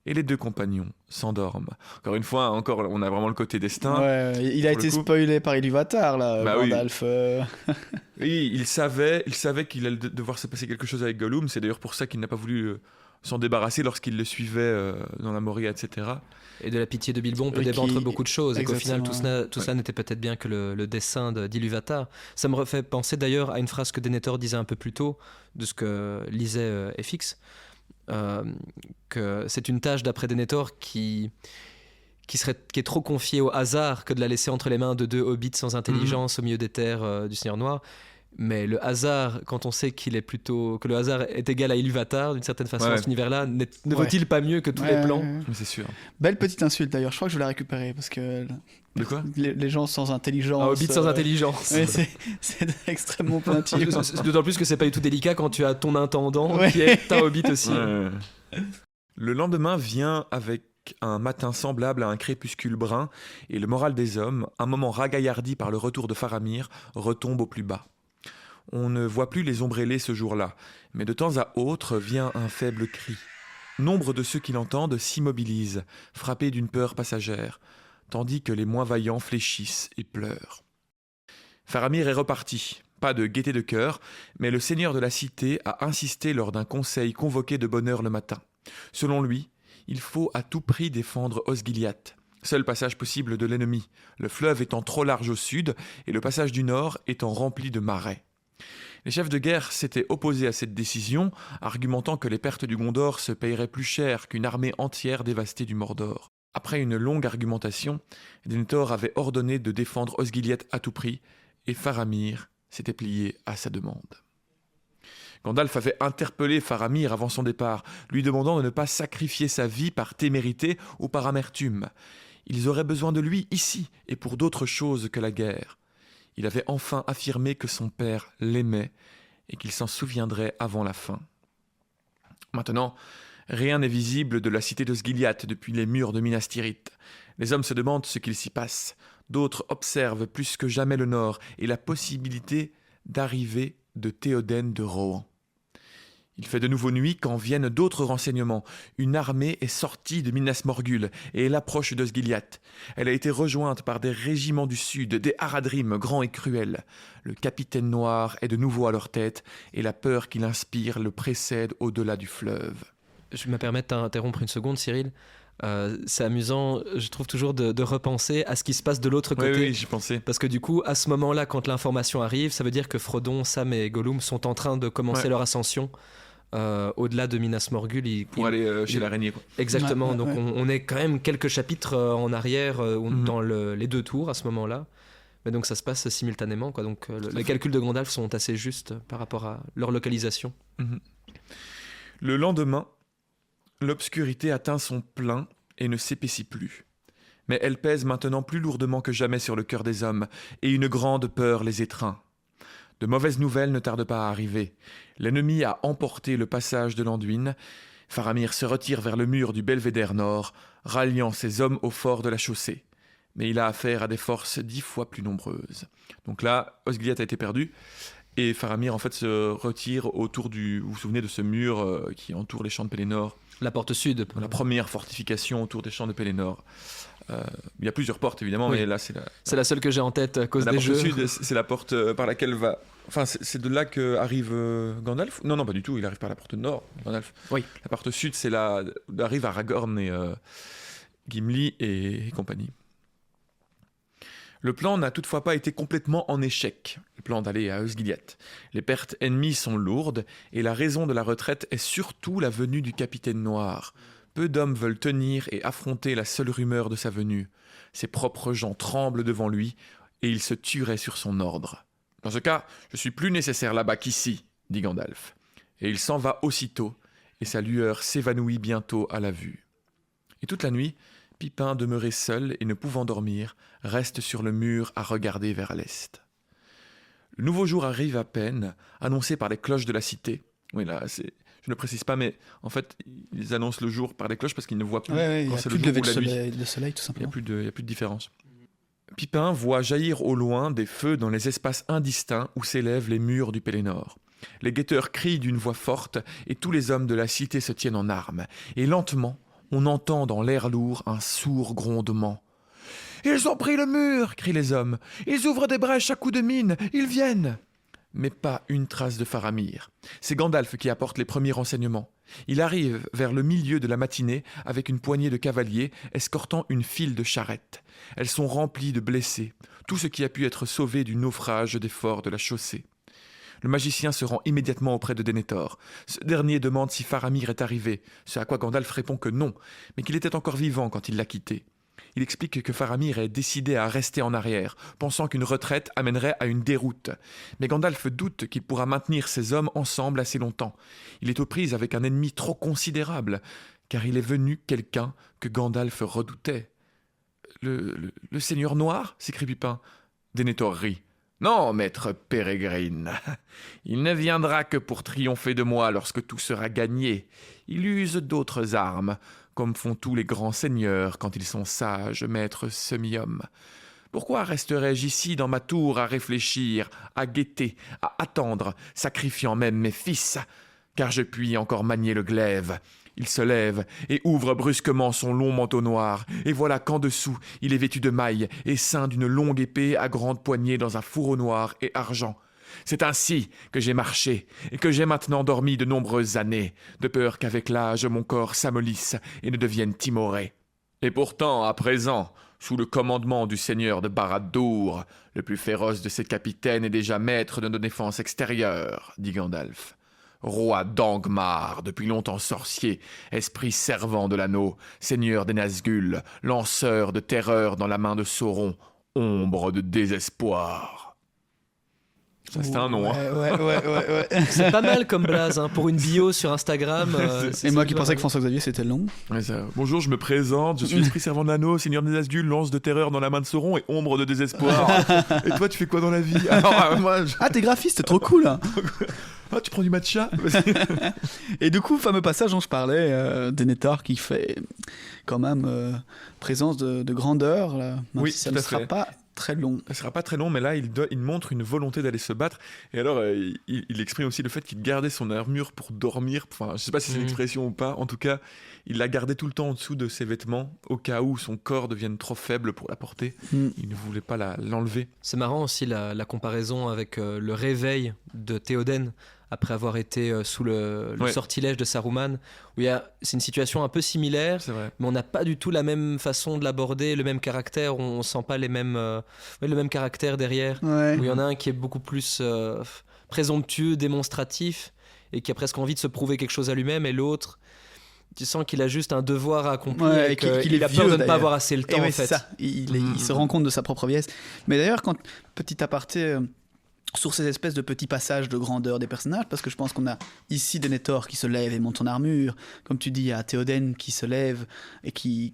Et les deux compagnons s'endorment. Encore une fois, on a vraiment le côté destin. Ouais, il a été spoilé par Ilúvatar, là, Gandalf. Oui, il savait qu'il allait devoir se passer quelque chose avec Gollum. C'est d'ailleurs pour ça qu'il n'a pas voulu s'en débarrasser lorsqu'il le suivait dans la Moria, etc. Et de la pitié de Bilbon peut démontrer beaucoup de choses. Et qu'au final, tout ça n'était peut-être bien que le dessein d'Ilúvatar. Ça me refait penser d'ailleurs à une phrase que Denethor disait un peu plus tôt, de ce que lisait FX. Que c'est une tâche d'après Denethor qui est trop confiée au hasard que de la laisser entre les mains de deux hobbits sans intelligence au milieu des terres du Seigneur Noir. Mais le hasard, quand on sait que le hasard est égal à Ilúvatar d'une certaine façon, cet univers-là, ne vaut-il pas mieux que tous les plans? Mais c'est sûr. Belle petite insulte d'ailleurs, je crois que je vais la récupérer parce que de quoi les gens sans intelligence. Hobbit sans intelligence. C'est extrêmement pointilleux. D'autant plus que c'est pas du tout délicat quand tu as ton intendant qui est un hobbit aussi. Le lendemain vient avec un matin semblable à un crépuscule brun et le moral des hommes, un moment ragaillardi par le retour de Faramir, retombe au plus bas. On ne voit plus les ombres ailées ce jour-là, mais de temps à autre vient un faible cri. Nombre de ceux qui l'entendent s'immobilisent, frappés d'une peur passagère, tandis que les moins vaillants fléchissent et pleurent. Faramir est reparti, pas de gaieté de cœur, mais le seigneur de la cité a insisté lors d'un conseil convoqué de bonne heure le matin. Selon lui, il faut à tout prix défendre Osgiliath, seul passage possible de l'ennemi, le fleuve étant trop large au sud et le passage du nord étant rempli de marais. Les chefs de guerre s'étaient opposés à cette décision, argumentant que les pertes du Gondor se paieraient plus cher qu'une armée entière dévastée du Mordor. Après une longue argumentation, Denethor avait ordonné de défendre Osgiliath à tout prix, et Faramir s'était plié à sa demande. Gandalf avait interpellé Faramir avant son départ, lui demandant de ne pas sacrifier sa vie par témérité ou par amertume. Ils auraient besoin de lui ici, et pour d'autres choses que la guerre. Il avait enfin affirmé que son père l'aimait et qu'il s'en souviendrait avant la fin. Maintenant, rien n'est visible de la cité d'Osgiliath depuis les murs de Minas Tirith. Les hommes se demandent ce qu'il s'y passe. D'autres observent plus que jamais le nord et la possibilité d'arrivée de Théoden de Rohan. Il fait de nouveau nuit quand viennent d'autres renseignements. Une armée est sortie de Minas Morgul et elle approche d'Osgiliath. Elle a été rejointe par des régiments du sud, des Haradrim grands et cruels. Le capitaine noir est de nouveau à leur tête et la peur qu'il inspire le précède au-delà du fleuve. Je me permets de t'interrompre une seconde, Cyril. C'est amusant, je trouve toujours de repenser à ce qui se passe de l'autre côté. Oui, j'y pensais. Parce que du coup, à ce moment-là, quand l'information arrive, ça veut dire que Frodon, Sam et Gollum sont en train de commencer leur ascension. Au-delà de Minas Morgul pour aller chez l'araignée, quoi. Exactement, donc on est quand même quelques chapitres en arrière dans les deux tours à ce moment-là, mais donc ça se passe simultanément, quoi. Donc les calculs de Gandalf sont assez justes par rapport à leur localisation. Le lendemain, l'obscurité atteint son plein et ne s'épaissit plus, mais elle pèse maintenant plus lourdement que jamais sur le cœur des hommes et une grande peur les étreint. De mauvaises nouvelles ne tardent pas à arriver. L'ennemi a emporté le passage de l'Anduin. Faramir se retire vers le mur du Belvédère Nord, ralliant ses hommes au fort de la chaussée. Mais il a affaire à des forces 10 fois plus nombreuses. Donc là, Osgiliath a été perdu, et Faramir en fait se retire autour du... Vous vous souvenez de ce mur qui entoure les champs de Pelennor? La porte sud. La première fortification autour des champs de Pelennor. Il y a plusieurs portes évidemment, mais là c'est la seule que j'ai en tête à cause des jeux. La porte sud, c'est la porte par laquelle va... Enfin, c'est de là qu'arrive Gandalf. Non, pas du tout, il arrive par la porte nord, Gandalf. Oui. La porte sud, c'est là d'arrive Aragorn et Gimli et compagnie. Le plan n'a toutefois pas été complètement en échec, le plan d'aller à Osgiliath. Les pertes ennemies sont lourdes, et la raison de la retraite est surtout la venue du capitaine noir. Peu d'hommes veulent tenir et affronter la seule rumeur de sa venue. Ses propres gens tremblent devant lui, et il se tuerait sur son ordre. Dans ce cas, je suis plus nécessaire là-bas qu'ici, dit Gandalf. Et il s'en va aussitôt, et sa lueur s'évanouit bientôt à la vue. Et toute la nuit, Pippin, demeuré seul et ne pouvant dormir, reste sur le mur à regarder vers l'est. Le nouveau jour arrive à peine, annoncé par les cloches de la cité. Oui, là, je ne précise pas, mais en fait, ils annoncent le jour par les cloches parce qu'ils ne voient plus Il n'y quand a c'est plus le de jour lever ou la nuit. de soleil, tout Il n'y simplement. a plus de différence. Pipin voit jaillir au loin des feux dans les espaces indistincts où s'élèvent les murs du Pélénor. Les guetteurs crient d'une voix forte et tous les hommes de la cité se tiennent en armes. Et lentement, on entend dans l'air lourd un sourd grondement. « Ils ont pris le mur !» crient les hommes. « Ils ouvrent des brèches à coups de mine. Ils viennent !» Mais pas une trace de Faramir. C'est Gandalf qui apporte les premiers renseignements. Il arrive vers le milieu de la matinée avec une poignée de cavaliers escortant une file de charrettes. Elles sont remplies de blessés, tout ce qui a pu être sauvé du naufrage des forts de la chaussée. Le magicien se rend immédiatement auprès de Denethor. Ce dernier demande si Faramir est arrivé, ce à quoi Gandalf répond que non, mais qu'il était encore vivant quand il l'a quitté. Il explique que Faramir est décidé à rester en arrière, pensant qu'une retraite amènerait à une déroute. Mais Gandalf doute qu'il pourra maintenir ses hommes ensemble assez longtemps. Il est aux prises avec un ennemi trop considérable, car il est venu quelqu'un que Gandalf redoutait. Le Seigneur Noir » s'écrie Pipin. Denethor rit. « Non, maître Pérégrine, il ne viendra que pour triompher de moi lorsque tout sera gagné. Il use d'autres armes, comme font tous les grands seigneurs quand ils sont sages, maître semi-homme. Pourquoi resterais-je ici dans ma tour à réfléchir, à guetter, à attendre, sacrifiant même mes fils ? Car je puis encore manier le glaive. » Il se lève et ouvre brusquement son long manteau noir, et voilà qu'en dessous, il est vêtu de mailles et ceint d'une longue épée à grande poignée dans un fourreau noir et argent. C'est ainsi que j'ai marché et que j'ai maintenant dormi de nombreuses années, de peur qu'avec l'âge mon corps s'amollisse et ne devienne timoré. Et pourtant, à présent, sous le commandement du seigneur de Barad-dûr, le plus féroce de ses capitaines est déjà maître de nos défenses extérieures, dit Gandalf. Roi d'Angmar, depuis longtemps sorcier, esprit servant de l'anneau, seigneur des Nazgûl, lanceur de terreur dans la main de Sauron, ombre de désespoir. Ça, c'était un nom. Ouais. C'est pas mal comme blaze hein, pour une bio sur Instagram. Et moi qui pensais que François-Xavier c'était long. Ouais, ça. Bonjour, je me présente, je suis esprit servant de l'anneau, seigneur des Nazgûl, lance de terreur dans la main de Sauron et ombre de désespoir. Et toi, tu fais quoi dans la vie ? Alors, moi, Ah, t'es graphiste, c'est trop cool hein. Ah, tu prends du matcha ? Et du coup, fameux passage dont je parlais, Denethor qui fait quand même présence de grandeur, là, même Oui, si ça tout ne à sera fait. pas très long. Ça sera pas très long, mais là, il montre une volonté d'aller se battre. Et alors, il exprime aussi le fait qu'il gardait son armure pour dormir. Enfin, je sais pas si c'est une expression ou pas. En tout cas, il la gardait tout le temps en dessous de ses vêtements, au cas où son corps devienne trop faible pour la porter. Il ne voulait pas l'enlever. C'est marrant aussi la comparaison avec le réveil de Théoden après avoir été sous le sortilège de Saruman, où c'est une situation un peu similaire, C'est vrai. mais on n'a pas du tout la même façon de l'aborder, le même caractère, on sent pas le même caractère derrière, Ouais. où il y en a un qui est beaucoup plus présomptueux, démonstratif, et qui a presque envie de se prouver quelque chose à lui-même, et l'autre, tu sens qu'il a juste un devoir à accomplir, Ouais, et qu'il qu'il est a peur vieux, de ne pas d'ailleurs. avoir assez le temps, Et ouais, en fait. c'est ça. Il se rend compte de sa propre vieillesse. Mais d'ailleurs, petit aparté sur ces espèces de petits passages de grandeur des personnages, parce que je pense qu'on a ici Denethor qui se lève et monte son armure, comme tu dis, il y a Théoden qui se lève et qui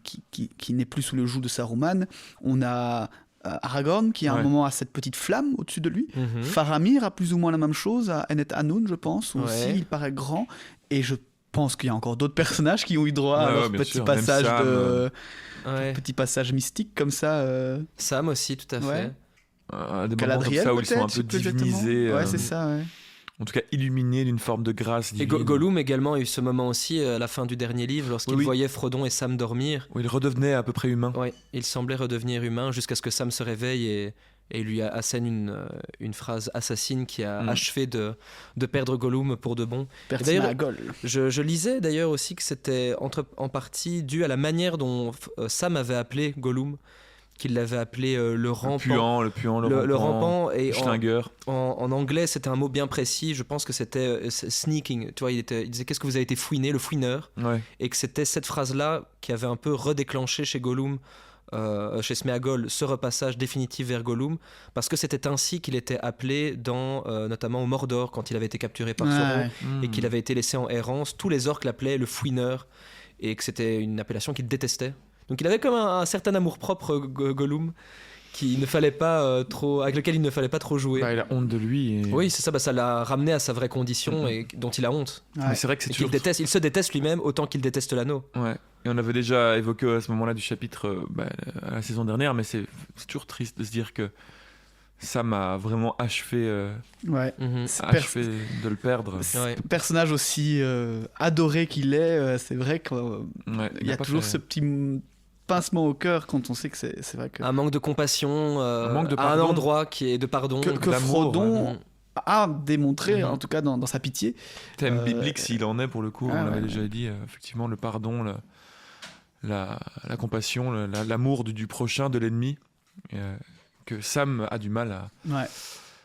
n'est plus sous le joug de Saruman. On a Aragorn qui à un moment a cette petite flamme au-dessus de lui. Faramir a plus ou moins la même chose, à Enneth Anun, je pense, où aussi il paraît grand. Et je pense qu'il y a encore d'autres personnages qui ont eu droit à leur petit passage petit passage mystique comme ça. Sam aussi, tout à fait. Des moments comme ça où ils sont un peu divinisés. Ouais, c'est ça, ouais. En tout cas, illuminés d'une forme de grâce divine. Et Gollum également a eu ce moment aussi à la fin du dernier livre, lorsqu'il voyait Frodon et Sam dormir. Où il redevenait à peu près humain. Ouais, il semblait redevenir humain jusqu'à ce que Sam se réveille et lui assène une phrase assassine qui a achevé de perdre Gollum pour de bon. Pertimagol. Je lisais d'ailleurs aussi que c'était en partie dû à la manière dont Sam avait appelé Gollum, qu'il l'avait appelé le rampant. Le rampant. Et Schlinger. en anglais, c'était un mot bien précis. Je pense que c'était sneaking. Tu vois, il disait qu'est-ce que vous avez été fouiné, le fouineur. Ouais. Et que c'était cette phrase-là qui avait un peu redéclenché chez Gollum, chez Sméagol, ce repassage définitif vers Gollum, parce que c'était ainsi qu'il était appelé notamment au Mordor, quand il avait été capturé par Sauron et qu'il avait été laissé en errance. Tous les orques l'appelaient le fouineur et que c'était une appellation qu'il détestait. Donc il avait comme un certain amour-propre, Gollum, qu'il ne fallait pas avec lequel il ne fallait pas trop jouer. Bah, il a honte de lui. Et... Oui, c'est ça, ça l'a ramené à sa vraie condition et dont il a honte. Ouais. Mais c'est vrai que c'est toujours... Il se déteste lui-même autant qu'il déteste l'anneau. Ouais. Et on avait déjà évoqué à ce moment-là du chapitre à la saison dernière, mais c'est toujours triste de se dire que Sam a vraiment achevé, Ouais. achevé de le perdre. Ouais. Personnage aussi adoré qu'il est, c'est vrai qu'il Ouais, y a pas toujours fait- ce petit pincement au cœur quand on sait que c'est vrai que, Un manque de compassion, manque de à un pardon. endroit qui est de pardon. que d'amour, Frodon ouais. a démontré, Mhm. en tout cas dans sa pitié. Thème Euh, biblique s'il en est pour le coup, ah on l'avait ouais. déjà dit, effectivement, le pardon, la compassion, l'amour du prochain, de l'ennemi, que Sam a du mal à... Ouais.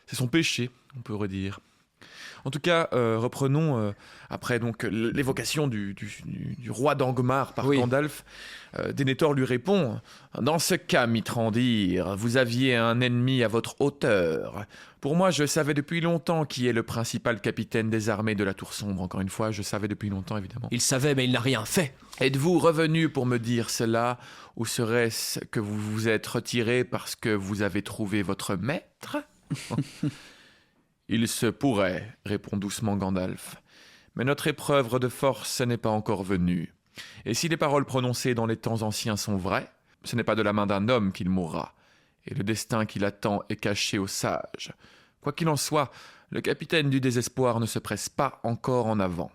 C'est son péché, on pourrait dire. En tout cas, reprenons, après donc l'évocation du roi d'Angmar par Oui. Gandalf, Denethor lui répond « Dans ce cas, Mithrandir, vous aviez un ennemi à votre hauteur. Pour moi, je savais depuis longtemps qui est le principal capitaine des armées de la Tour Sombre. Encore une fois, je savais depuis longtemps, évidemment. Il savait, mais il n'a rien fait. Êtes-vous revenu pour me dire cela, ou serait-ce que vous vous êtes retiré parce que vous avez trouvé votre maître ?» Il se pourrait, répond doucement Gandalf. Mais notre épreuve de force n'est pas encore venue. Et si les paroles prononcées dans les temps anciens sont vraies, ce n'est pas de la main d'un homme qu'il mourra. Et le destin qui l'attend est caché aux sages. Quoi qu'il en soit, le capitaine du désespoir ne se presse pas encore en avant.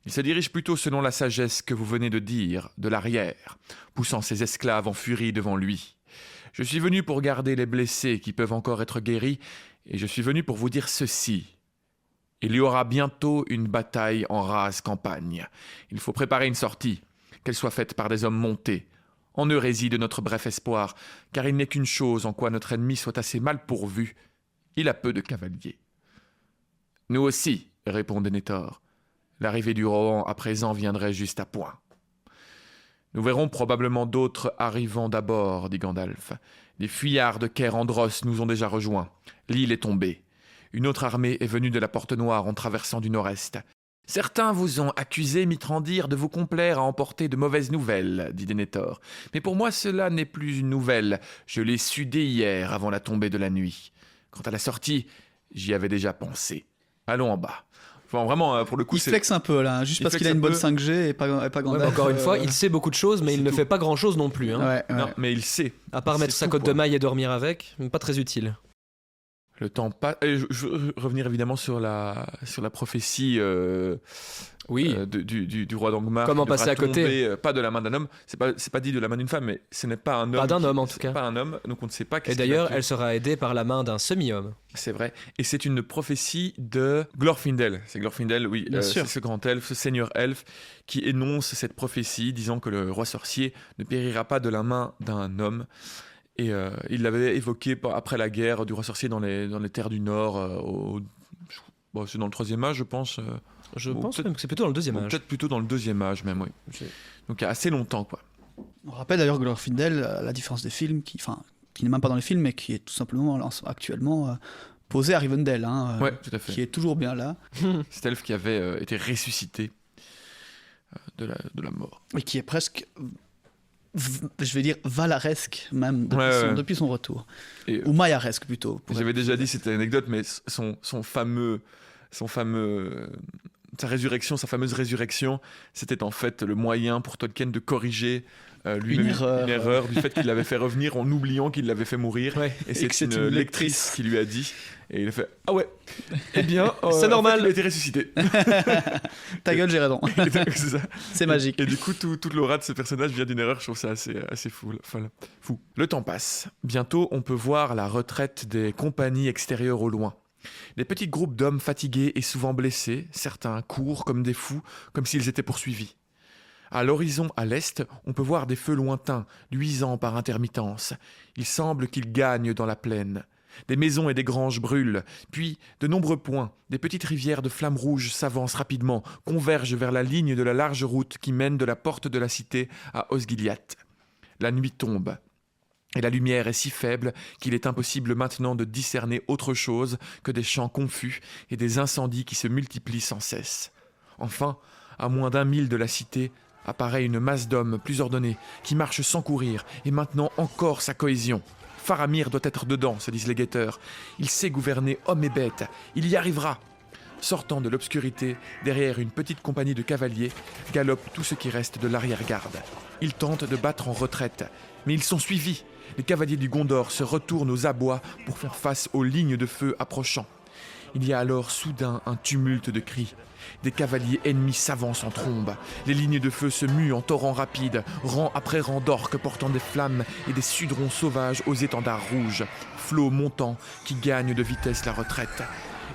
Il se dirige plutôt selon la sagesse que vous venez de dire, de l'arrière, poussant ses esclaves en furie devant lui. Je suis venu pour garder les blessés qui peuvent encore être guéris, et je suis venu pour vous dire ceci. Il y aura bientôt une bataille en rase campagne. Il faut préparer une sortie, qu'elle soit faite par des hommes montés. En eux réside notre bref espoir, car il n'est qu'une chose en quoi notre ennemi soit assez mal pourvu. Il a peu de cavaliers. Nous aussi, répond Denethor. L'arrivée du Rohan à présent viendrait juste à point. Nous verrons probablement d'autres arrivant d'abord, dit Gandalf. Les fuyards de Caer Andros nous ont déjà rejoints. L'île est tombée. Une autre armée est venue de la Porte Noire en traversant du nord-est. Certains vous ont accusé, Mithrandir, de vous complaire à emporter de mauvaises nouvelles, dit Denethor. Mais pour moi, cela n'est plus une nouvelle. Je l'ai su dès hier, avant la tombée de la nuit. Quant à la sortie, j'y avais déjà pensé. Allons en bas. Enfin, vraiment, pour le coup, Il flex un peu là, juste Il parce flex qu'il a une un bonne peu. 5G et pas Ouais, Gandalf. mais encore une fois, il sait beaucoup de choses, mais il c'est ne tout. fait pas grand-chose non plus. Hein. Ouais, ouais. Non, mais il sait. À part C'est mettre sa tout, cotte quoi. de maille et dormir avec, pas très utile. Le temps passe. Je veux revenir évidemment sur la prophétie Oui. du roi d'Angmar. Comment qui devra passer à côté. tomber, pas de la main d'un homme. C'est pas dit de la main d'une femme, mais ce n'est pas un homme. Pas d'un homme, en tout c'est cas. Pas un homme, donc on ne sait pas. Et qu'est-ce d'ailleurs, qu'il a elle sera aidée par la main d'un semi-homme. C'est vrai. Et c'est une prophétie de Glorfindel. C'est Glorfindel, oui. Bien sûr. C'est ce grand elfe, ce seigneur elfe, qui énonce cette prophétie, disant que le roi sorcier ne périra pas de la main d'un homme. Et il l'avait évoqué après la guerre du roi sorcier dans les terres du Nord. C'est dans le 3e âge, je pense. Je Bon, pense peut-être- même que c'est plutôt dans le deuxième âge. Peut-être plutôt dans le 2e âge, même, oui. Donc il y a assez longtemps, quoi. On rappelle d'ailleurs Glorfindel, la différence des films, qui n'est même pas dans les films, mais qui est tout simplement actuellement posé à Rivendell, hein, Ouais, tout à fait. qui est toujours bien là, Cet elfe qui avait été ressuscité de la mort. et qui est presque, je vais dire, valaresque même depuis son retour. Et, Ou mayaresque plutôt. pour j'avais être- déjà dit, c'était une anecdote, mais sa fameuse résurrection, c'était en fait le moyen pour Tolkien de corriger lui-même Une erreur. du fait qu'il l'avait fait revenir en oubliant qu'il l'avait fait mourir. Ouais. Et que c'est une lectrice qui lui a dit, et il a fait ah ouais, eh bien, C'est normal. en fait, il a été ressuscité. Ta gueule, j'ai raison. C'est ça. C'est magique. Et du coup, toute l'aura de ce personnage vient d'une erreur. Je trouve ça assez fou. Fou. Le temps passe. Bientôt, on peut voir la retraite des compagnies extérieures au loin. Des petits groupes d'hommes fatigués et souvent blessés, certains courent comme des fous, comme s'ils étaient poursuivis. À l'horizon, à l'est, on peut voir des feux lointains, luisants par intermittence. Il semble qu'ils gagnent dans la plaine. Des maisons et des granges brûlent, puis, de nombreux points, des petites rivières de flammes rouges s'avancent rapidement, convergent vers la ligne de la large route qui mène de la porte de la cité à Osgiliath. La nuit tombe, et la lumière est si faible qu'il est impossible maintenant de discerner autre chose que des chants confus et des incendies qui se multiplient sans cesse. Enfin, à moins d'1 mille de la cité, apparaît une masse d'hommes plus ordonnés, qui marchent sans courir, et maintenant encore sa cohésion. Faramir doit être dedans, se disent les guetteurs. Il sait gouverner hommes et bêtes. Il y arrivera. Sortant de l'obscurité, derrière une petite compagnie de cavaliers, galope tout ce qui reste de l'arrière-garde. Ils tentent de battre en retraite, mais ils sont suivis. Les cavaliers du Gondor se retournent aux abois pour faire face aux lignes de feu approchant. Il y a alors soudain un tumulte de cris. Des cavaliers ennemis s'avancent en trombe. Les lignes de feu se muent en torrents rapides, rang après rang d'orques portant des flammes et des sudrons sauvages aux étendards rouges, flots montants qui gagnent de vitesse la retraite.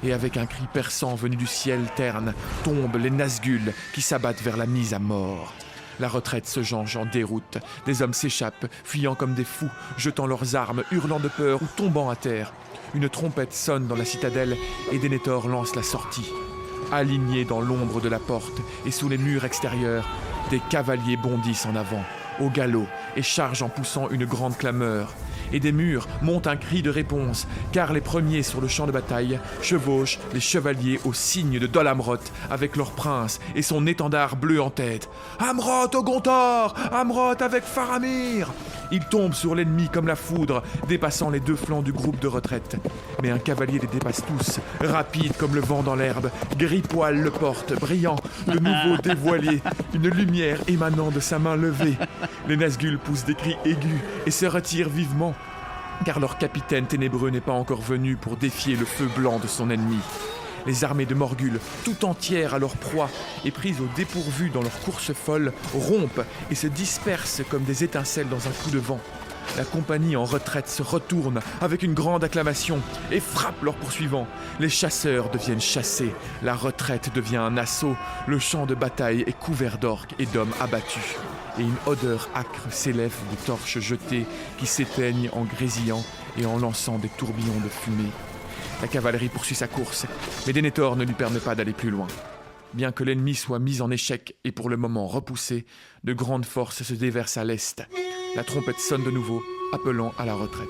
Et avec un cri perçant venu du ciel terne, tombent les Nazgûl qui s'abattent vers la mise à mort. La retraite se change en déroute. Des hommes s'échappent, fuyant comme des fous, jetant leurs armes, hurlant de peur ou tombant à terre. Une trompette sonne dans la citadelle et Denethor lance la sortie. Alignés dans l'ombre de la porte et sous les murs extérieurs, des cavaliers bondissent en avant, au galop, et chargent en poussant une grande clameur. Et des murs montent un cri de réponse, car les premiers sur le champ de bataille chevauchent les chevaliers au signe de Dol Amroth, avec leur prince et son étendard bleu en tête. Amroth au Gondor! Amroth avec Faramir! Ils tombent sur l'ennemi comme la foudre, dépassant les deux flancs du groupe de retraite. Mais un cavalier les dépasse tous, rapide comme le vent dans l'herbe. Gris-Poil le porte, brillant, de nouveau dévoilé, une lumière émanant de sa main levée. Les Nazgûl poussent des cris aigus et se retirent vivement, car leur capitaine ténébreux n'est pas encore venu pour défier le feu blanc de son ennemi. Les armées de Morgul, tout entières à leur proie et prises au dépourvu dans leur course folle, rompent et se dispersent comme des étincelles dans un coup de vent. La compagnie en retraite se retourne avec une grande acclamation et frappe leurs poursuivants. Les chasseurs deviennent chassés, la retraite devient un assaut, le champ de bataille est couvert d'orques et d'hommes abattus. Et une odeur âcre s'élève des torches jetées qui s'éteignent en grésillant et en lançant des tourbillons de fumée. La cavalerie poursuit sa course, mais Denethor ne lui permet pas d'aller plus loin. Bien que l'ennemi soit mis en échec et pour le moment repoussé, de grandes forces se déversent à l'est. La trompette sonne de nouveau, appelant à la retraite.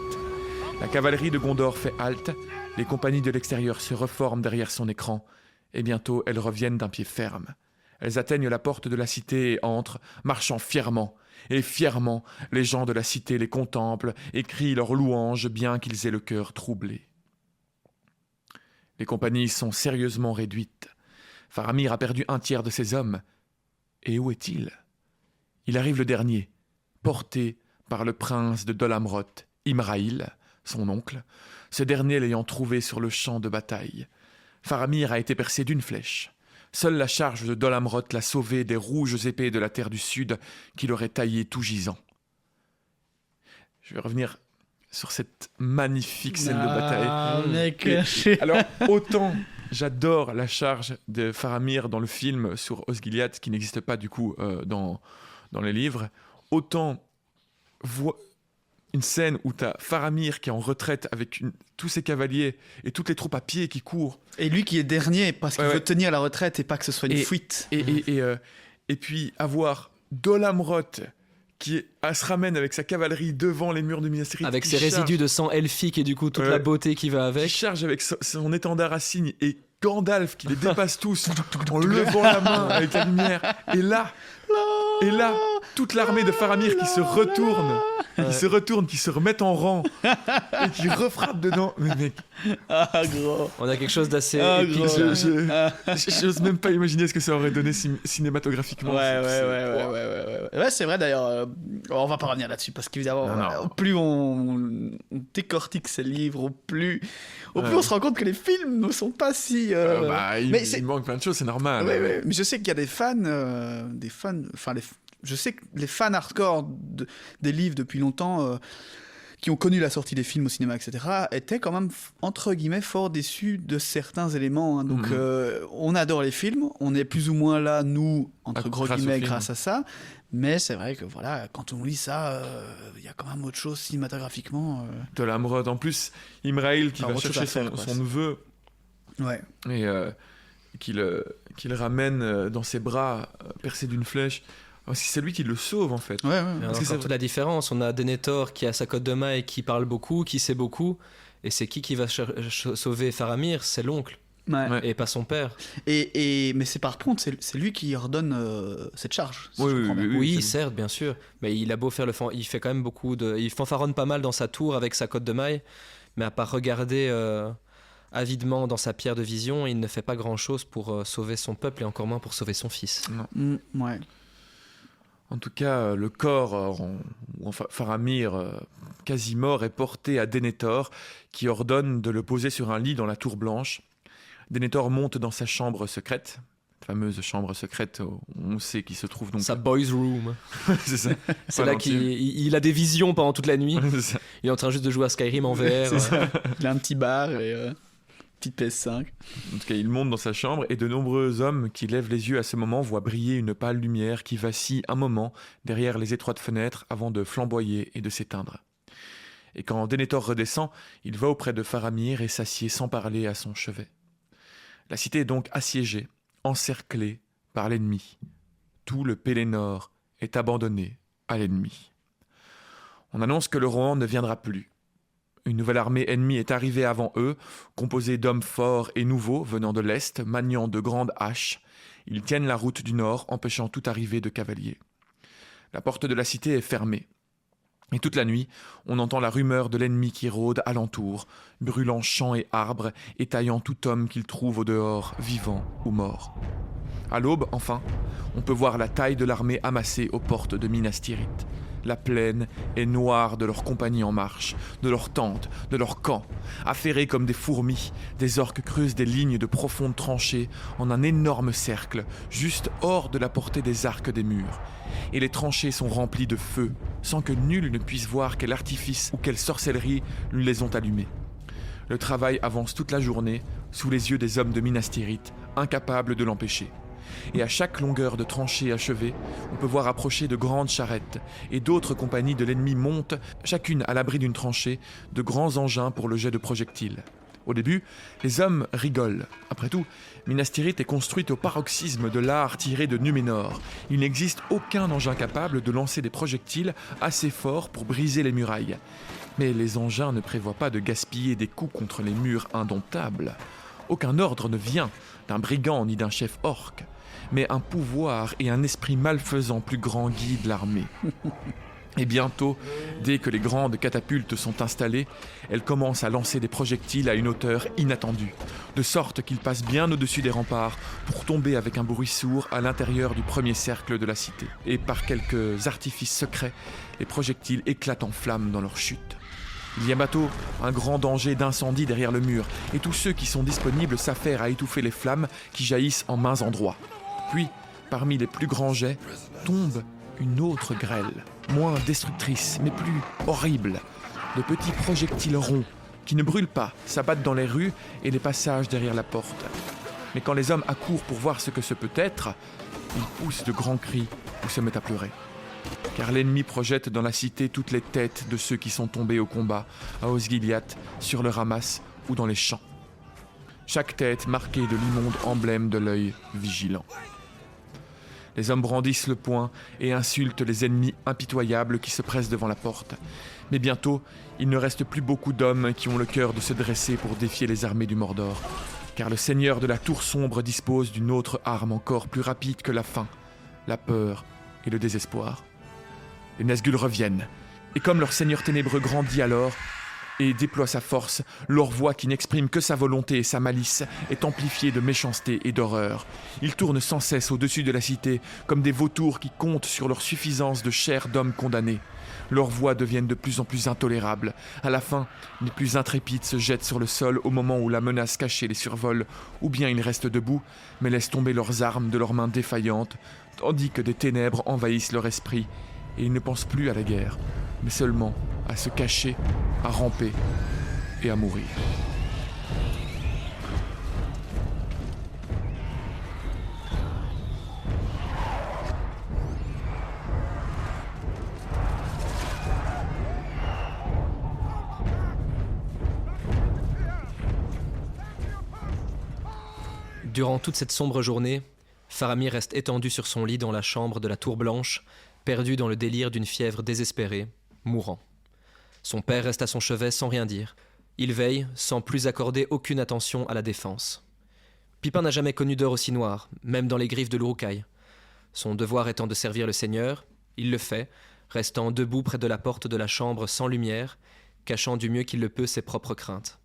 La cavalerie de Gondor fait halte, les compagnies de l'extérieur se reforment derrière son écran, et bientôt elles reviennent d'un pied ferme. Elles atteignent la porte de la cité et entrent, marchant fièrement. Et fièrement, les gens de la cité les contemplent et crient leurs louanges, bien qu'ils aient le cœur troublé. Les compagnies sont sérieusement réduites. Faramir a perdu un tiers de ses hommes. Et où est-il ? Il arrive le dernier, porté par le prince de Dol Amroth, Imrahil, son oncle, ce dernier l'ayant trouvé sur le champ de bataille. Faramir a été percé d'une flèche. Seule la charge de Dol Amroth l'a sauvé des rouges épées de la terre du sud qui l'auraient taillé tout gisant. Je vais revenir sur cette magnifique scène de bataille. Alors, autant j'adore la charge de Faramir dans le film sur Osgiliath, qui n'existe pas du coup dans les livres, autant une scène où tu as Faramir qui est en retraite avec tous ses cavaliers et toutes les troupes à pied qui courent. Et lui qui est dernier parce qu'il veut tenir la retraite et pas que ce soit une fuite. Et puis avoir Dol Amroth qui se ramène avec sa cavalerie devant les murs de Minas Tirith. Avec ses résidus de sang elfique et du coup toute la beauté qui va avec. Il charge avec son étendard à cygne et Gandalf qui les dépasse tous en levant la main avec la lumière. Et là, toute l'armée de Faramir qui se retourne, qui se remet en rang et qui refrappe dedans. Mais mec, gros. On a quelque chose d'assez épique. J'ose même pas imaginer ce que ça aurait donné cinématographiquement. Ouais, c'est vrai d'ailleurs. On va pas revenir là-dessus parce qu'évidemment, plus on décortique ces livres, au plus on se rend compte que les films ne sont pas si. Il manque plein de choses, c'est normal. Mais je sais qu'il y a des fans, je sais que les fans hardcore des livres depuis longtemps, qui ont connu la sortie des films au cinéma, etc., étaient quand même, entre guillemets, fort déçus de certains éléments. Hein. Donc, on adore les films, on est plus ou moins là, nous, entre gros guillemets, grâce à ça. Mais c'est vrai que, voilà, quand on lit ça, il y a quand même autre chose cinématographiquement. Dol Amroth, en plus, Imrahil qui va chercher son neveu. Ouais. Et qu'il ramène dans ses bras, percé d'une flèche. C'est lui qui le sauve en fait. C'est toute la différence. On a Denethor qui a sa cotte de maille, qui parle beaucoup, qui sait beaucoup. Et c'est qui va sauver Faramir ? C'est l'oncle. Ouais. et pas son père. Mais c'est par contre, c'est lui qui ordonne cette charge. Si Oui, je oui, comprends bien. oui, Oui, c'est- certes, bien sûr. Mais il a beau faire il fait quand même il fanfaronne pas mal dans sa tour avec sa cotte de maille, mais à part regarder avidement dans sa pierre de vision, il ne fait pas grand-chose pour sauver son peuple et encore moins pour sauver son fils. Ouais. En tout cas, le corps, Faramir, quasi mort, est porté à Denethor, qui ordonne de le poser sur un lit dans la tour blanche. Denethor monte dans sa chambre secrète, fameuse chambre secrète où on sait qu'il se trouve donc... Sa boys room. C'est ça. C'est Voilà, là qu'il a des visions pendant toute la nuit. C'est ça. Il est en train juste de jouer à Skyrim en VR. C'est ça. Il a un petit bar et petite PS5. En tout cas, il monte dans sa chambre et de nombreux hommes qui lèvent les yeux à ce moment voient briller une pâle lumière qui vacille un moment derrière les étroites fenêtres avant de flamboyer et de s'éteindre. Et quand Denethor redescend, il va auprès de Faramir et s'assied sans parler à son chevet. La cité est donc assiégée, encerclée par l'ennemi. Tout le Pélénor est abandonné à l'ennemi. On annonce que le Rohan ne viendra plus. Une nouvelle armée ennemie est arrivée avant eux, composée d'hommes forts et nouveaux venant de l'Est, maniant de grandes haches. Ils tiennent la route du Nord, empêchant toute arrivée de cavaliers. La porte de la cité est fermée. Et toute la nuit, on entend la rumeur de l'ennemi qui rôde alentour, brûlant champs et arbres et taillant tout homme qu'il trouve au dehors, vivant ou mort. À l'aube, enfin, on peut voir la taille de l'armée amassée aux portes de Minas Tirith. La plaine est noire de leurs compagnies en marche, de leurs tentes, de leurs camps. Affairés comme des fourmis, des orques creusent des lignes de profondes tranchées en un énorme cercle, juste hors de la portée des arcs des murs. Et les tranchées sont remplies de feu, sans que nul ne puisse voir quel artifice ou quelle sorcellerie les ont allumés. Le travail avance toute la journée, sous les yeux des hommes de Minas Tirith, incapables de l'empêcher. Et à chaque longueur de tranchée achevée, on peut voir approcher de grandes charrettes, et d'autres compagnies de l'ennemi montent, chacune à l'abri d'une tranchée, de grands engins pour le jet de projectiles. Au début, les hommes rigolent. Après tout, Minas Tirith est construite au paroxysme de l'art tiré de Numénor. Il n'existe aucun engin capable de lancer des projectiles assez forts pour briser les murailles. Mais les engins ne prévoient pas de gaspiller des coups contre les murs indomptables. Aucun ordre ne vient d'un brigand ni d'un chef orc, mais un pouvoir et un esprit malfaisant plus grand guident l'armée. Et bientôt, dès que les grandes catapultes sont installées, elles commencent à lancer des projectiles à une hauteur inattendue, de sorte qu'ils passent bien au-dessus des remparts pour tomber avec un bruit sourd à l'intérieur du premier cercle de la cité. Et par quelques artifices secrets, les projectiles éclatent en flammes dans leur chute. Il y a bientôt un grand danger d'incendie derrière le mur, et tous ceux qui sont disponibles s'affairent à étouffer les flammes qui jaillissent en mains endroits. Puis, parmi les plus grands jets, tombe une autre grêle, moins destructrice, mais plus horrible. De petits projectiles ronds, qui ne brûlent pas, s'abattent dans les rues et les passages derrière la porte. Mais quand les hommes accourent pour voir ce que ce peut être, ils poussent de grands cris ou se mettent à pleurer. Car l'ennemi projette dans la cité toutes les têtes de ceux qui sont tombés au combat, à Osgiliath, sur le Ramas ou dans les champs. Chaque tête marquée de l'immonde emblème de l'œil vigilant. Les hommes brandissent le poing et insultent les ennemis impitoyables qui se pressent devant la porte. Mais bientôt, il ne reste plus beaucoup d'hommes qui ont le cœur de se dresser pour défier les armées du Mordor. Car le seigneur de la tour sombre dispose d'une autre arme encore plus rapide que la faim, la peur et le désespoir. Les Nazgûl reviennent, et comme leur seigneur ténébreux grandit alors et déploie sa force, leur voix qui n'exprime que sa volonté et sa malice est amplifiée de méchanceté et d'horreur. Ils tournent sans cesse au-dessus de la cité, comme des vautours qui comptent sur leur suffisance de chair d'hommes condamnés. Leurs voix deviennent de plus en plus intolérables. À la fin, les plus intrépides se jettent sur le sol au moment où la menace cachée les survole, ou bien ils restent debout, mais laissent tomber leurs armes de leurs mains défaillantes, tandis que des ténèbres envahissent leur esprit, et ils ne pensent plus à la guerre, mais seulement à se cacher, à ramper et à mourir. Durant toute cette sombre journée, Faramir reste étendu sur son lit dans la chambre de la Tour Blanche, perdu dans le délire d'une fièvre désespérée, mourant. Son père reste à son chevet sans rien dire. Il veille, sans plus accorder aucune attention à la défense. Pipin n'a jamais connu d'heure aussi noire, même dans les griffes de l'Uruk-hai. Son devoir étant de servir le Seigneur, il le fait, restant debout près de la porte de la chambre sans lumière, cachant du mieux qu'il le peut ses propres craintes.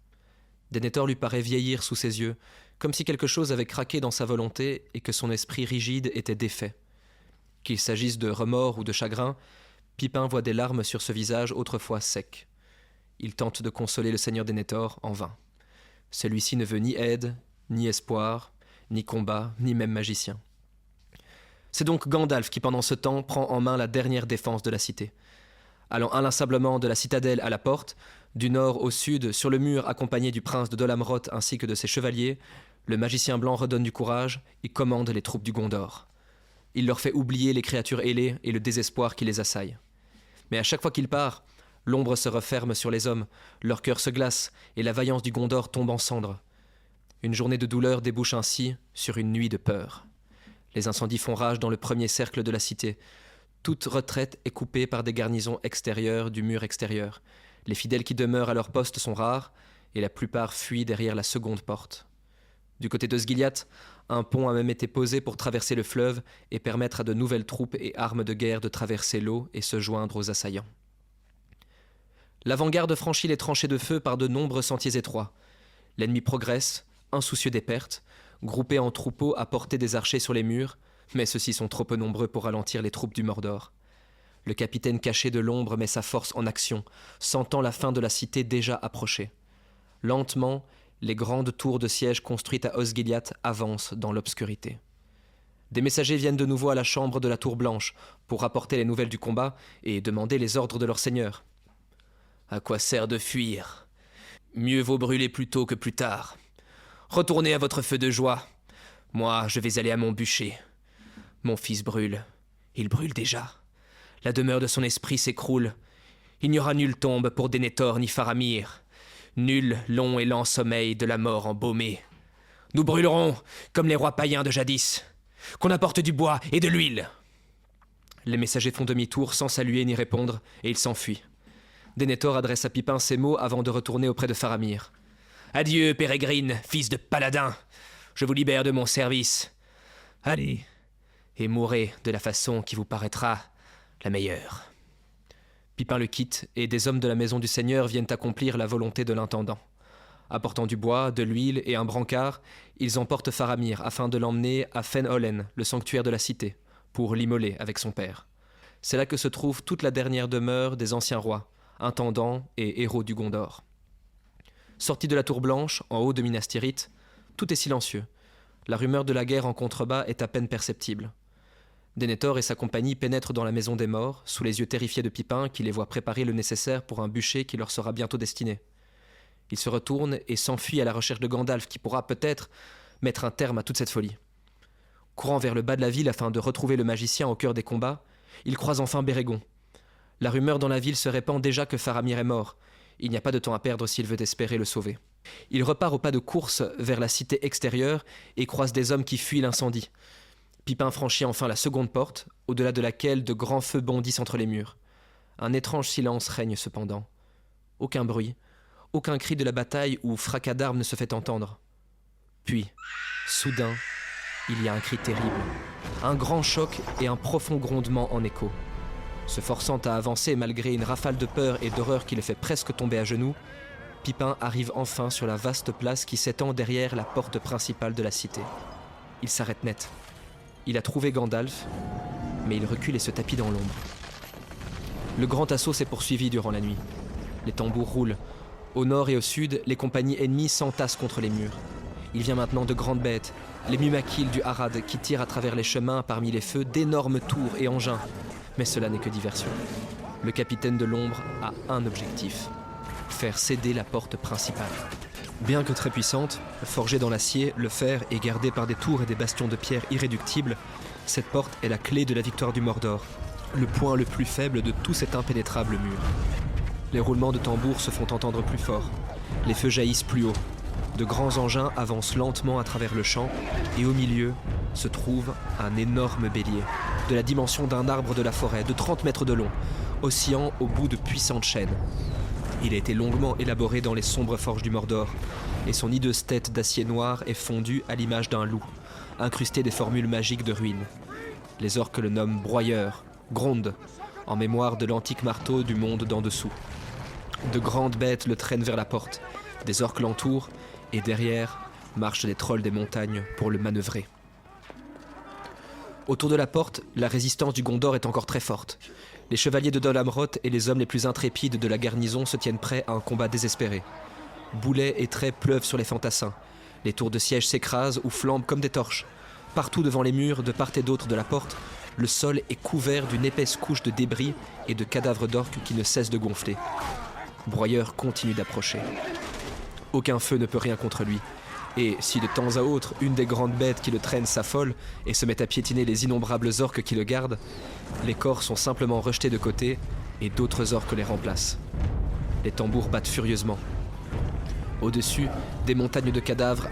Denethor lui paraît vieillir sous ses yeux, comme si quelque chose avait craqué dans sa volonté et que son esprit rigide était défait. Qu'il s'agisse de remords ou de chagrin, Pipin voit des larmes sur ce visage autrefois sec. Il tente de consoler le seigneur Denethor en vain. Celui-ci ne veut ni aide, ni espoir, ni combat, ni même magicien. C'est donc Gandalf qui, pendant ce temps, prend en main la dernière défense de la cité. Allant inlassablement de la citadelle à la porte, du nord au sud, sur le mur accompagné du prince de Dol Amroth ainsi que de ses chevaliers, le magicien blanc redonne du courage et commande les troupes du Gondor. Il leur fait oublier les créatures ailées et le désespoir qui les assaille. Mais à chaque fois qu'il part, l'ombre se referme sur les hommes, leur cœur se glace et la vaillance du Gondor tombe en cendres. Une journée de douleur débouche ainsi sur une nuit de peur. Les incendies font rage dans le premier cercle de la cité. Toute retraite est coupée par des garnisons extérieures du mur extérieur. Les fidèles qui demeurent à leur poste sont rares, et la plupart fuient derrière la seconde porte. Du côté d'Osgiliath, un pont a même été posé pour traverser le fleuve et permettre à de nouvelles troupes et armes de guerre de traverser l'eau et se joindre aux assaillants. L'avant-garde franchit les tranchées de feu par de nombreux sentiers étroits. L'ennemi progresse, insoucieux des pertes, groupé en troupeaux à portée des archers sur les murs, mais ceux-ci sont trop peu nombreux pour ralentir les troupes du Mordor. Le capitaine caché de l'ombre met sa force en action, sentant la fin de la cité déjà approcher. Lentement, les grandes tours de siège construites à Osgiliath avancent dans l'obscurité. Des messagers viennent de nouveau à la chambre de la Tour Blanche pour rapporter les nouvelles du combat et demander les ordres de leur seigneur. « À quoi sert de fuir ? Mieux vaut brûler plus tôt que plus tard. Retournez à votre feu de joie. Moi, je vais aller à mon bûcher. Mon fils brûle. Il brûle déjà. La demeure de son esprit s'écroule. Il n'y aura nulle tombe pour Denethor ni Faramir. Nul long et lent sommeil de la mort embaumée. Nous brûlerons comme les rois païens de jadis. Qu'on apporte du bois et de l'huile. » Les messagers font demi-tour sans saluer ni répondre, et ils s'enfuient. Denethor adresse à Pipin ces mots avant de retourner auprès de Faramir. « Adieu, Pérégrine, fils de paladin. Je vous libère de mon service. Allez, et mourrez de la façon qui vous paraîtra la meilleure. » Pipin le quitte, et des hommes de la maison du Seigneur viennent accomplir la volonté de l'intendant. Apportant du bois, de l'huile et un brancard, ils emportent Faramir afin de l'emmener à Fen-Holen, le sanctuaire de la cité, pour l'immoler avec son père. C'est là que se trouve toute la dernière demeure des anciens rois, intendants et héros du Gondor. Sortis de la Tour Blanche, en haut de Minas Tirith, tout est silencieux. La rumeur de la guerre en contrebas est à peine perceptible. Denethor et sa compagnie pénètrent dans la maison des morts, sous les yeux terrifiés de Pipin qui les voit préparer le nécessaire pour un bûcher qui leur sera bientôt destiné. Il se retourne et s'enfuit à la recherche de Gandalf qui pourra peut-être mettre un terme à toute cette folie. Courant vers le bas de la ville afin de retrouver le magicien au cœur des combats, il croise enfin Bérégon. La rumeur dans la ville se répand déjà que Faramir est mort. Il n'y a pas de temps à perdre s'il veut espérer le sauver. Il repart au pas de course vers la cité extérieure et croise des hommes qui fuient l'incendie. Pipin franchit enfin la seconde porte, au-delà de laquelle de grands feux bondissent entre les murs. Un étrange silence règne cependant. Aucun bruit, aucun cri de la bataille ou fracas d'armes ne se fait entendre. Puis, soudain, il y a un cri terrible, un grand choc et un profond grondement en écho. Se forçant à avancer malgré une rafale de peur et d'horreur qui le fait presque tomber à genoux, Pipin arrive enfin sur la vaste place qui s'étend derrière la porte principale de la cité. Il s'arrête net. Il a trouvé Gandalf, mais il recule et se tapit dans l'ombre. Le grand assaut s'est poursuivi durant la nuit. Les tambours roulent. Au nord et au sud, les compagnies ennemies s'entassent contre les murs. Il vient maintenant de grandes bêtes, les Mumakil du Harad qui tirent à travers les chemins parmi les feux d'énormes tours et engins. Mais cela n'est que diversion. Le capitaine de l'ombre a un objectif, faire céder la porte principale. Bien que très puissante, forgée dans l'acier, le fer et gardée par des tours et des bastions de pierre irréductibles, cette porte est la clé de la victoire du Mordor, le point le plus faible de tout cet impénétrable mur. Les roulements de tambours se font entendre plus fort, les feux jaillissent plus haut. De grands engins avancent lentement à travers le champ et au milieu se trouve un énorme bélier, de la dimension d'un arbre de la forêt, de 30 mètres de long, oscillant au bout de puissantes chaînes. Il a été longuement élaboré dans les sombres forges du Mordor, et son hideuse tête d'acier noir est fondue à l'image d'un loup, incrusté des formules magiques de ruines. Les orques le nomment broyeur, gronde, en mémoire de l'antique marteau du monde d'en dessous. De grandes bêtes le traînent vers la porte, des orques l'entourent, et derrière marchent des trolls des montagnes pour le manœuvrer. Autour de la porte, la résistance du Gondor est encore très forte. Les chevaliers de Dol Amroth et les hommes les plus intrépides de la garnison se tiennent prêts à un combat désespéré. Boulets et traits pleuvent sur les fantassins. Les tours de siège s'écrasent ou flambent comme des torches. Partout devant les murs, de part et d'autre de la porte, le sol est couvert d'une épaisse couche de débris et de cadavres d'orques qui ne cessent de gonfler. Broyeur continue d'approcher. Aucun feu ne peut rien contre lui. Et si de temps à autre, une des grandes bêtes qui le traînent s'affole et se met à piétiner les innombrables orques qui le gardent, les corps sont simplement rejetés de côté et d'autres orques les remplacent. Les tambours battent furieusement. Au-dessus des montagnes de cadavres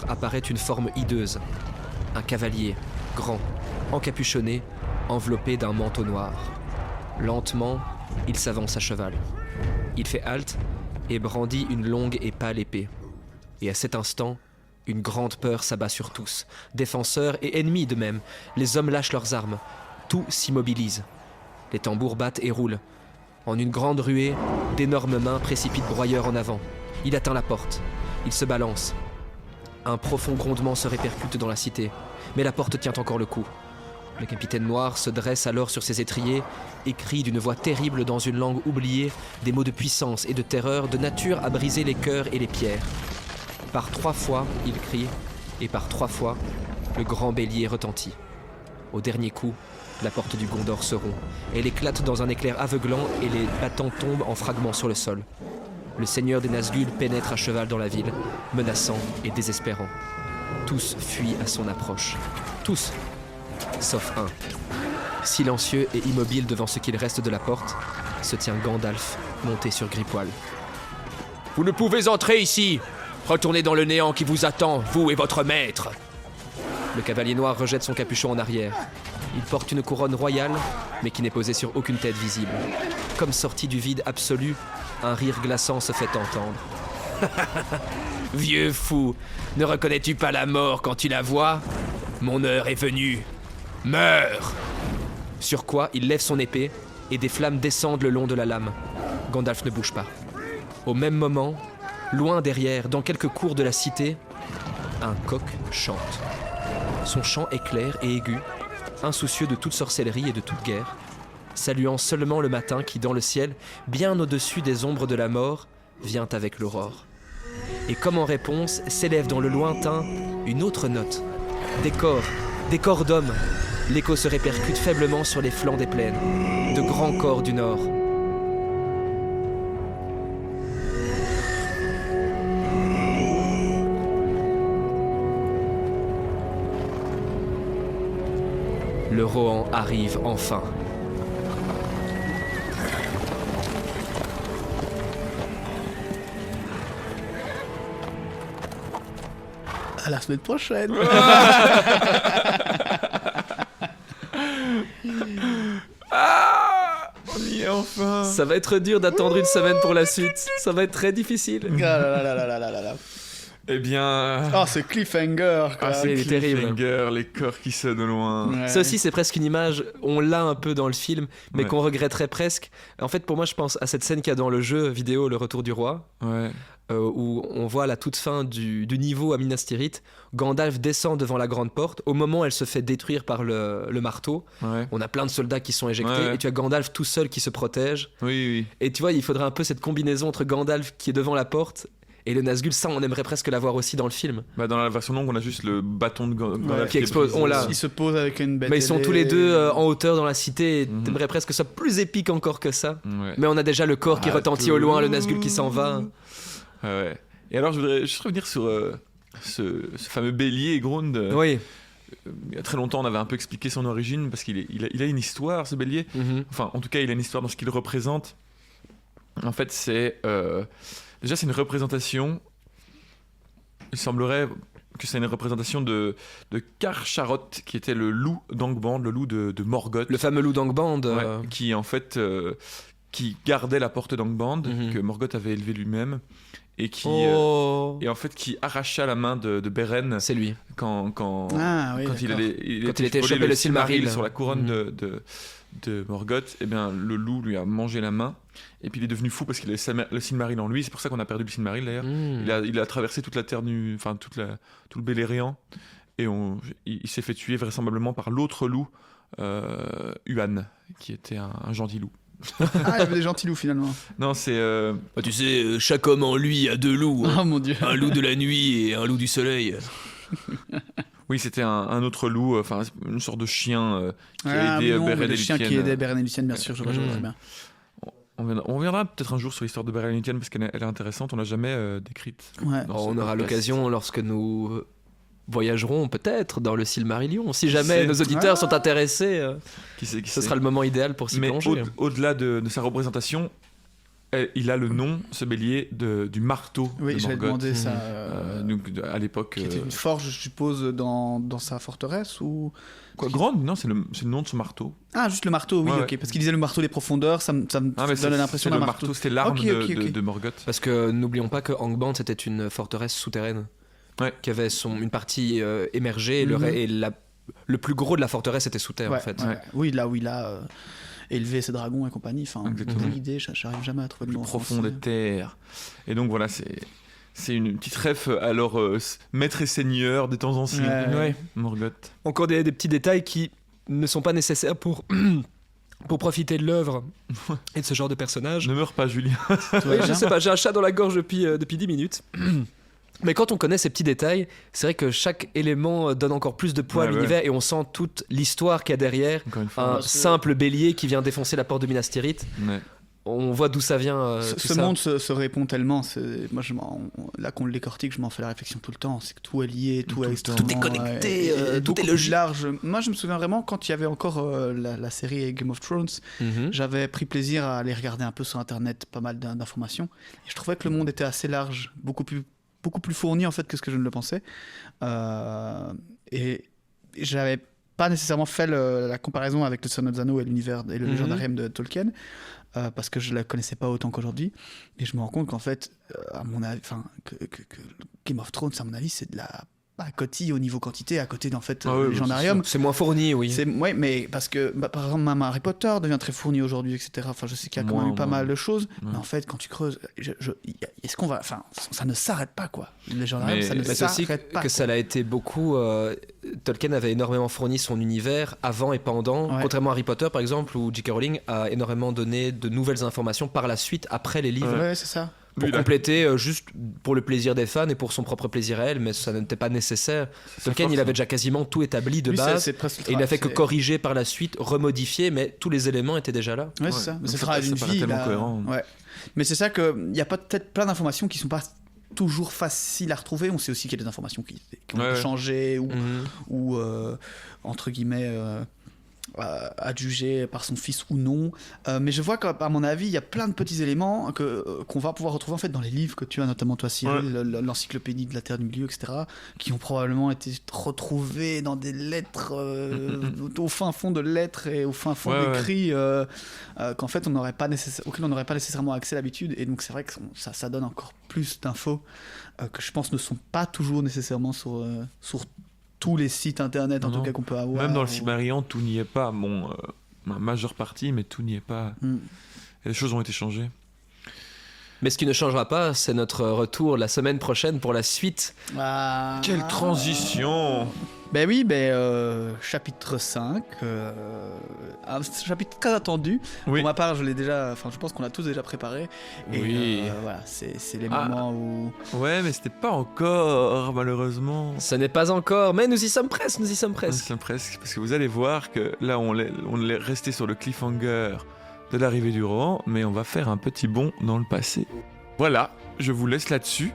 apparaît une forme hideuse. Un cavalier, grand, encapuchonné, enveloppé d'un manteau noir. Lentement, il s'avance à cheval. Il fait halte et brandit une longue et pâle épée. Et à cet instant, une grande peur s'abat sur tous, défenseurs et ennemis de même. Les hommes lâchent leurs armes, tout s'immobilise. Les tambours battent et roulent. En une grande ruée, d'énormes mains précipitent Broyeur en avant. Il atteint la porte, il se balance. Un profond grondement se répercute dans la cité, mais la porte tient encore le coup. Le capitaine noir se dresse alors sur ses étriers et crie d'une voix terrible dans une langue oubliée des mots de puissance et de terreur de nature à briser les cœurs et les pierres. Par 3 fois, il crie, et par 3 fois, le grand bélier retentit. Au dernier coup, la porte du Gondor se rompt. Elle éclate dans un éclair aveuglant et les battants tombent en fragments sur le sol. Le seigneur des Nazgûl pénètre à cheval dans la ville, menaçant et désespérant. Tous fuient à son approche. Tous, sauf un. Silencieux et immobile devant ce qu'il reste de la porte, se tient Gandalf, monté sur Gripoil. « Vous ne pouvez entrer ici! Retournez dans le néant qui vous attend, vous et votre maître !» Le cavalier noir rejette son capuchon en arrière. Il porte une couronne royale, mais qui n'est posée sur aucune tête visible. Comme sorti du vide absolu, un rire glaçant se fait entendre. « Vieux fou, ne reconnais-tu pas la mort quand tu la vois? Mon heure est venue. Meurs !» Sur quoi il lève son épée, et des flammes descendent le long de la lame. Gandalf ne bouge pas. Au même moment, loin derrière, dans quelques cours de la cité, un coq chante. Son chant est clair et aigu, insoucieux de toute sorcellerie et de toute guerre, saluant seulement le matin qui, dans le ciel, bien au-dessus des ombres de la mort, vient avec l'aurore. Et comme en réponse, s'élève dans le lointain une autre note. Des corps d'hommes. L'écho se répercute faiblement sur les flancs des plaines. De grands corps du nord. Le Rohan arrive enfin. À la semaine prochaine. On y est enfin. Ça va être dur d'attendre une semaine pour la suite. Ça va être très difficile. Ah là là là là là là là. Eh bien... Oh, ce cliffhanger, quoi. Ah, c'est terrible. Cliffhanger, les corps qui sonnent au loin. Ouais. Ça aussi, c'est presque une image, on l'a un peu dans le film, mais Ouais. qu'on regretterait presque. En fait, pour moi, je pense à cette scène qu'il y a dans le jeu vidéo Le Retour du Roi, Ouais. où on voit à la toute fin du niveau à Minas Tirith, Gandalf descend devant la grande porte. Au moment où elle se fait détruire par le marteau, Ouais. on a plein de soldats qui sont éjectés, Ouais. et tu as Gandalf tout seul qui se protège. Oui. Et tu vois, il faudrait un peu cette combinaison entre Gandalf qui est devant la porte et le Nazgûl. Ça, on aimerait presque l'avoir aussi dans le film. Bah, dans la version longue, on a juste le bâton de Gandalf Qui explose. brisé. On l'a. Il se pose avec une bête. Mais ils sont tous les deux en hauteur dans la cité, et Mhm. t'aimerais presque que ce soit plus épique encore que ça. Ouais. Mais on a déjà le corps qui Ah, retentit tout. au loin, le Nazgûl qui s'en va. Ouais. Et alors, je voudrais juste revenir sur ce fameux bélier Grond. Oui. Il y a très longtemps, on avait un peu expliqué son origine, parce qu'il a une histoire, ce bélier. Mhm. Enfin, en tout cas, il a une histoire dans ce qu'il représente. En fait, c'est... déjà, c'est une représentation... Il semblerait que c'est une représentation de Car Charoth, qui était le loup d'Angband, le loup de Morgoth. Le fameux loup d'Angband. Ouais, qui, en fait... qui gardait la porte d'Angband, Mhm. que Morgoth avait élevée lui-même, et qui Oh, et en fait qui arracha la main de Beren c'est lui. quand Ah oui, quand d'accord. il Quand il était volé chopé le Silmaril sur la couronne Mhm. de Morgoth, et bien le loup lui a mangé la main, et puis il est devenu fou parce qu'il avait le Silmaril en lui. C'est pour ça qu'on a perdu le Silmaril d'ailleurs. Mm. Il a traversé toute la terre nue, enfin tout le Beleriand, et il s'est fait tuer vraisemblablement par l'autre loup, Huan, qui était un gentil loup. Ah, il y avait des gentils loups finalement. Non, c'est Bah, tu sais, chaque homme en lui a 2 loups. Oh mon dieu. Un loup de la nuit et un loup du soleil. oui, c'était un autre loup, enfin une sorte de chien qui a Ah, aidé oui, non, Beren mais et le chien qui Lúthien. aidait Beren et Lúthien, bien sûr, je vois très bien. On reviendra peut-être un jour sur l'histoire de Beren et Lúthien parce qu'elle est intéressante. On l'a jamais décrite. Ouais. dans Oh, ce on aura podcast. l'occasion lorsque nous voyagerons peut-être dans le Silmarillion. Si jamais C'est- nos auditeurs Ah. sont intéressés, Qui sait, ce sera le moment idéal pour s'y Mais plonger. au-delà de sa représentation, il a le nom, ce bélier, du marteau Oui, de j'avais Morgoth. demandé ça. Donc, à l'époque. Qui était une forge, je suppose, dans sa forteresse ou... Quoi, grande? Non, c'est le nom de son marteau. Ah, juste le marteau, oui, Ouais, ok. ouais. Parce qu'il disait le marteau des profondeurs, ça me Ah, mais donne l'impression c'est d'un le marteau. c'était l'arme Ok, ok, ok. de Morgoth. Parce que n'oublions pas que Angband c'était une forteresse souterraine Ouais. qui avait une partie émergée et, Mhm. le plus gros de la forteresse était sous terre Ouais, en fait. ouais. Ouais. Oui, là où il a élevé ses dragons et compagnie. Enfin, Exactement. d'où l'idée, j'arrive jamais à trouver le Plus nom. en profond français. des terres. Et donc voilà, c'est une petite ref, alors maître et seigneur des temps anciens. Ouais. Ouais. Morgoth. Encore des petits détails qui ne sont pas nécessaires pour profiter de l'œuvre et de ce genre de personnage. Ne meurs pas, Julien. Tout va Oui, je bien sais pas, j'ai un chat dans la gorge depuis 10 minutes. Mais quand on connaît ces petits détails, c'est vrai que chaque élément donne encore plus de poids à Ouais, l'univers et on sent toute l'histoire qu'il y a derrière. Encore une fois. Un simple bélier qui vient défoncer la porte de Minas Tirith. Ouais. On voit d'où ça vient. Ce tout ce ça. monde se répond tellement. Moi, là qu'on le décortique, je m'en fais la réflexion tout le temps. C'est que tout est lié, tout Tout est le extrêmement, temps. Tout est connecté, et tout beaucoup est plus logique. large. Moi, je me souviens vraiment quand il y avait encore la série Game of Thrones, Mhm. j'avais pris plaisir à aller regarder un peu sur Internet pas mal d'informations. Et je trouvais que le monde était assez large, beaucoup plus fourni en fait que ce que je ne le pensais. Et j'avais pas nécessairement fait la comparaison avec le Seigneur des Anneaux et l'univers et le Mhm. légendarium de Tolkien. Parce que je ne la connaissais pas autant qu'aujourd'hui. Et je me rends compte qu'en fait, à mon avis, que Game of Thrones, à mon avis, c'est de la pacotille au niveau quantité, à côté d'en fait Ah ouais, Légendarium. C'est moins fourni, oui. Ouais, mais parce que par exemple, même Harry Potter devient très fourni aujourd'hui, etc. Enfin, je sais qu'il y a quand même eu pas mal de choses, mais en fait, quand tu creuses, est-ce qu'on va, enfin, ça ne s'arrête pas quoi. Le Légendarium, Mais- ça ne Mais c'est aussi s'arrête pas. que ça l'a été beaucoup. Tolkien avait énormément fourni son univers avant et pendant, Ouais. contrairement à Harry Potter par exemple, où J.K. Rowling a énormément donné de nouvelles informations par la suite, après les livres, Ouais, c'est ça. pour compléter juste pour le plaisir des fans et pour son propre plaisir à elle, mais ça n'était pas nécessaire. Tolkien, il avait déjà quasiment tout établi de Lui, base. c'est presque le Et il n'a fait que travail, corriger par la suite, remodifier, mais tous les éléments étaient déjà là. Ouais, Ouais. c'est ça. Donc Mais c'est le ça travail paraît- d'une ça paraît vie. tellement là. cohérent. Ouais. Mais c'est ça qu'il y a peut-être plein d'informations qui sont pas toujours faciles à retrouver. On sait aussi qu'il y a des informations qui ont Ouais, ouais. changé ou, Mhm. ou entre guillemets adjugé par son fils ou non. Mais je vois qu'à mon avis, il y a plein de petits éléments qu'on va pouvoir retrouver en fait dans les livres que tu as, notamment toi Cyril, l'encyclopédie de la Terre du Milieu, etc., qui ont probablement été retrouvés dans des lettres au fin fond de lettres et au fin fond Ouais, ouais. d'écrits qu'en fait auxquels on n'aurait pas nécessairement accès d'habitude. Et donc c'est vrai que ça donne encore plus d'infos que je pense ne sont pas toujours nécessairement sur tous les sites internet en Non. tout cas qu'on peut avoir. Même dans le ou- Silmarillion, tout n'y est pas. Bon, la majeure partie, mais tout n'y est pas. Mm. Et les choses ont été changées. Mais ce qui ne changera pas, c'est notre retour la semaine prochaine pour la suite. Ah. Quelle transition! Ben oui, chapitre 5, un chapitre très attendu. Oui. Pour ma part, je pense qu'on l'a tous déjà préparé. Et Oui. voilà, c'est les Ah. moments où... Ouais, mais c'était pas encore, malheureusement. Ce n'est pas encore, mais nous y sommes presque, nous y sommes presque. C'est presque, parce que vous allez voir que là, on est resté sur le cliffhanger de l'arrivée du Rohan, mais on va faire un petit bond dans le passé. Voilà, je vous laisse là-dessus.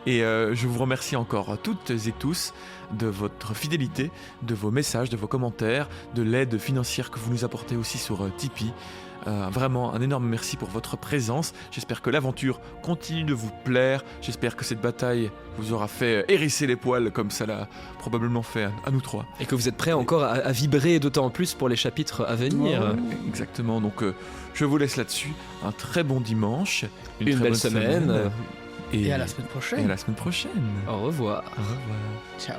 Et je vous remercie encore toutes et tous de votre fidélité, de vos messages, de vos commentaires, de l'aide financière que vous nous apportez aussi sur Tipeee. Vraiment un énorme merci pour votre présence. J'espère que l'aventure continue de vous plaire. J'espère que cette bataille vous aura fait hérisser les poils comme ça l'a probablement fait à nous trois. Et que vous êtes prêts encore à vibrer d'autant plus pour les chapitres à venir. Exactement, donc je vous laisse là-dessus. Un très bon dimanche, Une très belle bonne semaine. Et à la semaine prochaine. Et à la semaine prochaine. Au revoir. Au revoir. Ciao.